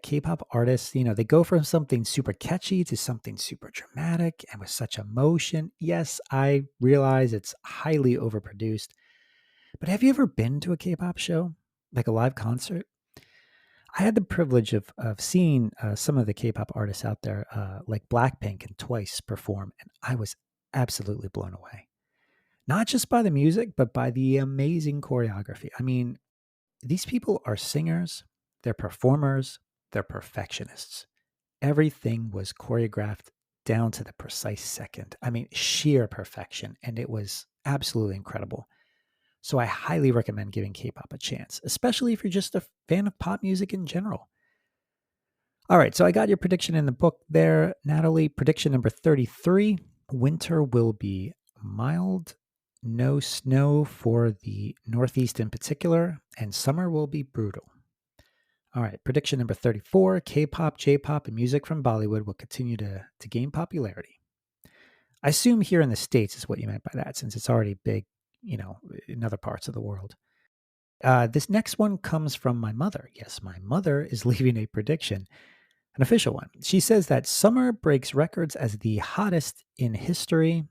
K-pop artists, they go from something super catchy to something super dramatic and with such emotion. Yes, I realize it's highly overproduced, but have you ever been to a K-pop show, like a live concert? I had the privilege of seeing some of the K-pop artists out there, like Blackpink and Twice, perform, and I was absolutely blown away. Not just by the music, but by the amazing choreography. I mean, these people are singers, they're performers, they're perfectionists. Everything was choreographed down to the precise second. I mean, sheer perfection, and it was absolutely incredible. So I highly recommend giving K-pop a chance, especially if you're just a fan of pop music in general. All right, so I got your prediction in the book there, Natalie. Prediction number 33, winter will be mild, no snow for the Northeast in particular, and summer will be brutal. All right, prediction number 34, K-pop, J-pop, and music from Bollywood will continue to gain popularity. I assume here in the States is what you meant by that, since it's already big in other parts of the world. This next one comes from my mother. Yes, my mother is leaving a prediction, an official one. She says that summer breaks records as the hottest in history.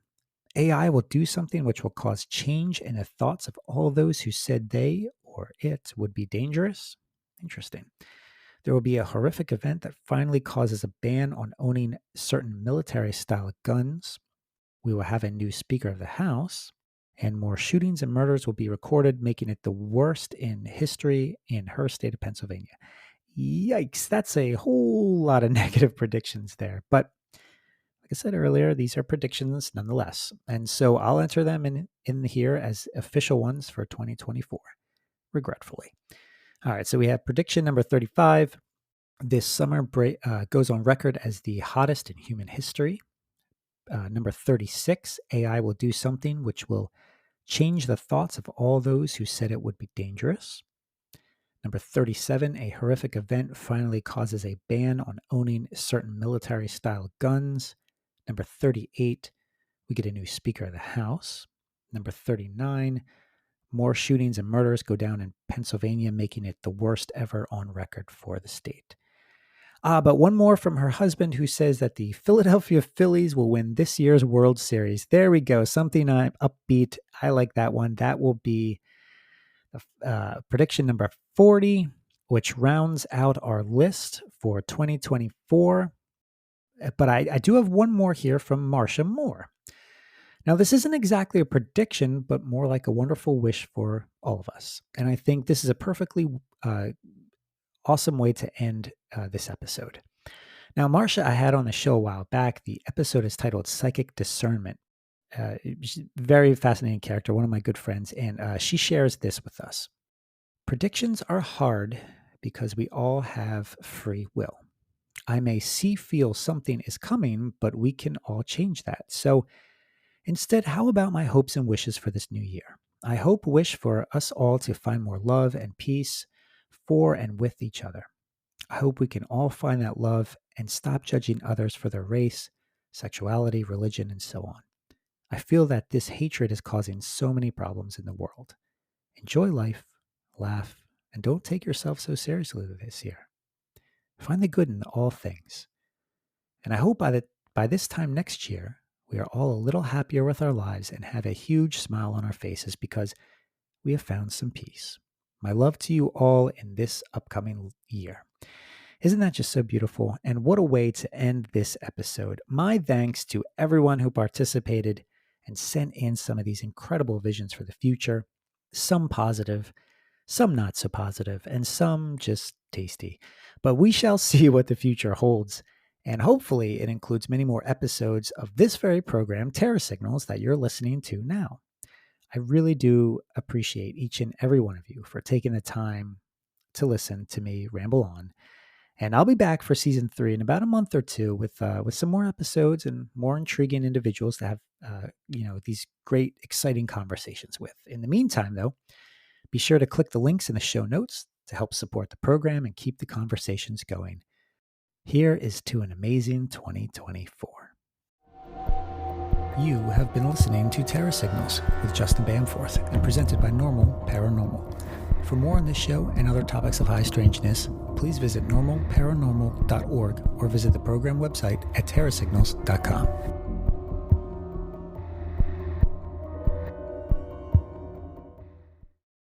AI will do something which will cause change in the thoughts of all those who said they or it would be dangerous. Interesting. There will be a horrific event that finally causes a ban on owning certain military-style guns. We will have a new Speaker of the House, and more shootings and murders will be recorded, making it the worst in history in her state of Pennsylvania. Yikes, that's a whole lot of negative predictions there. But like I said earlier, these are predictions nonetheless. And so I'll enter them in here as official ones for 2024, regretfully. All right, so we have prediction number 35. This summer goes on record as the hottest in human history. Number 36, AI will do something which will change the thoughts of all those who said it would be dangerous. Number 37, a horrific event finally causes a ban on owning certain military-style guns. Number 38, we get a new Speaker of the House. Number 39, more shootings and murders go down in Pennsylvania, making it the worst ever on record for the state. But one more from her husband, who says that the Philadelphia Phillies will win this year's World Series. There we go. Something upbeat. I like that one. That will be prediction number 40, which rounds out our list for 2024. But I do have one more here from Marcia Moore. Now, this isn't exactly a prediction, but more like a wonderful wish for all of us. And I think this is a perfectly awesome way to end this episode. Now, Marcia, I had on the show a while back. The episode is titled Psychic Discernment. She's a very fascinating character, one of my good friends, and she shares this with us. Predictions are hard because we all have free will. I may feel something is coming, but we can all change that. So instead, how about my hopes and wishes for this new year? I wish for us all to find more love and peace for and with each other. I hope we can all find that love and stop judging others for their race, sexuality, religion, and so on. I feel that this hatred is causing so many problems in the world. Enjoy life, laugh, and don't take yourself so seriously this year. Find the good in all things. And I hope by this time next year, we are all a little happier with our lives and have a huge smile on our faces because we have found some peace. My love to you all in this upcoming year. Isn't that just so beautiful? And what a way to end this episode. My thanks to everyone who participated and sent in some of these incredible visions for the future. Some positive, some not so positive, and some just tasty. But we shall see what the future holds. And hopefully it includes many more episodes of this very program, Terror Signals, that you're listening to now. I really do appreciate each and every one of you for taking the time to listen to me ramble on. And I'll be back for season 3 in about a month or two with some more episodes and more intriguing individuals to have these great, exciting conversations with. In the meantime, though, be sure to click the links in the show notes to help support the program and keep the conversations going. Here is to an amazing 2024. You have been listening to Terror Signals with Justin Bamforth and presented by Normal Paranormal. For more on this show and other topics of high strangeness, please visit normalparanormal.org or visit the program website at terrorsignals.com.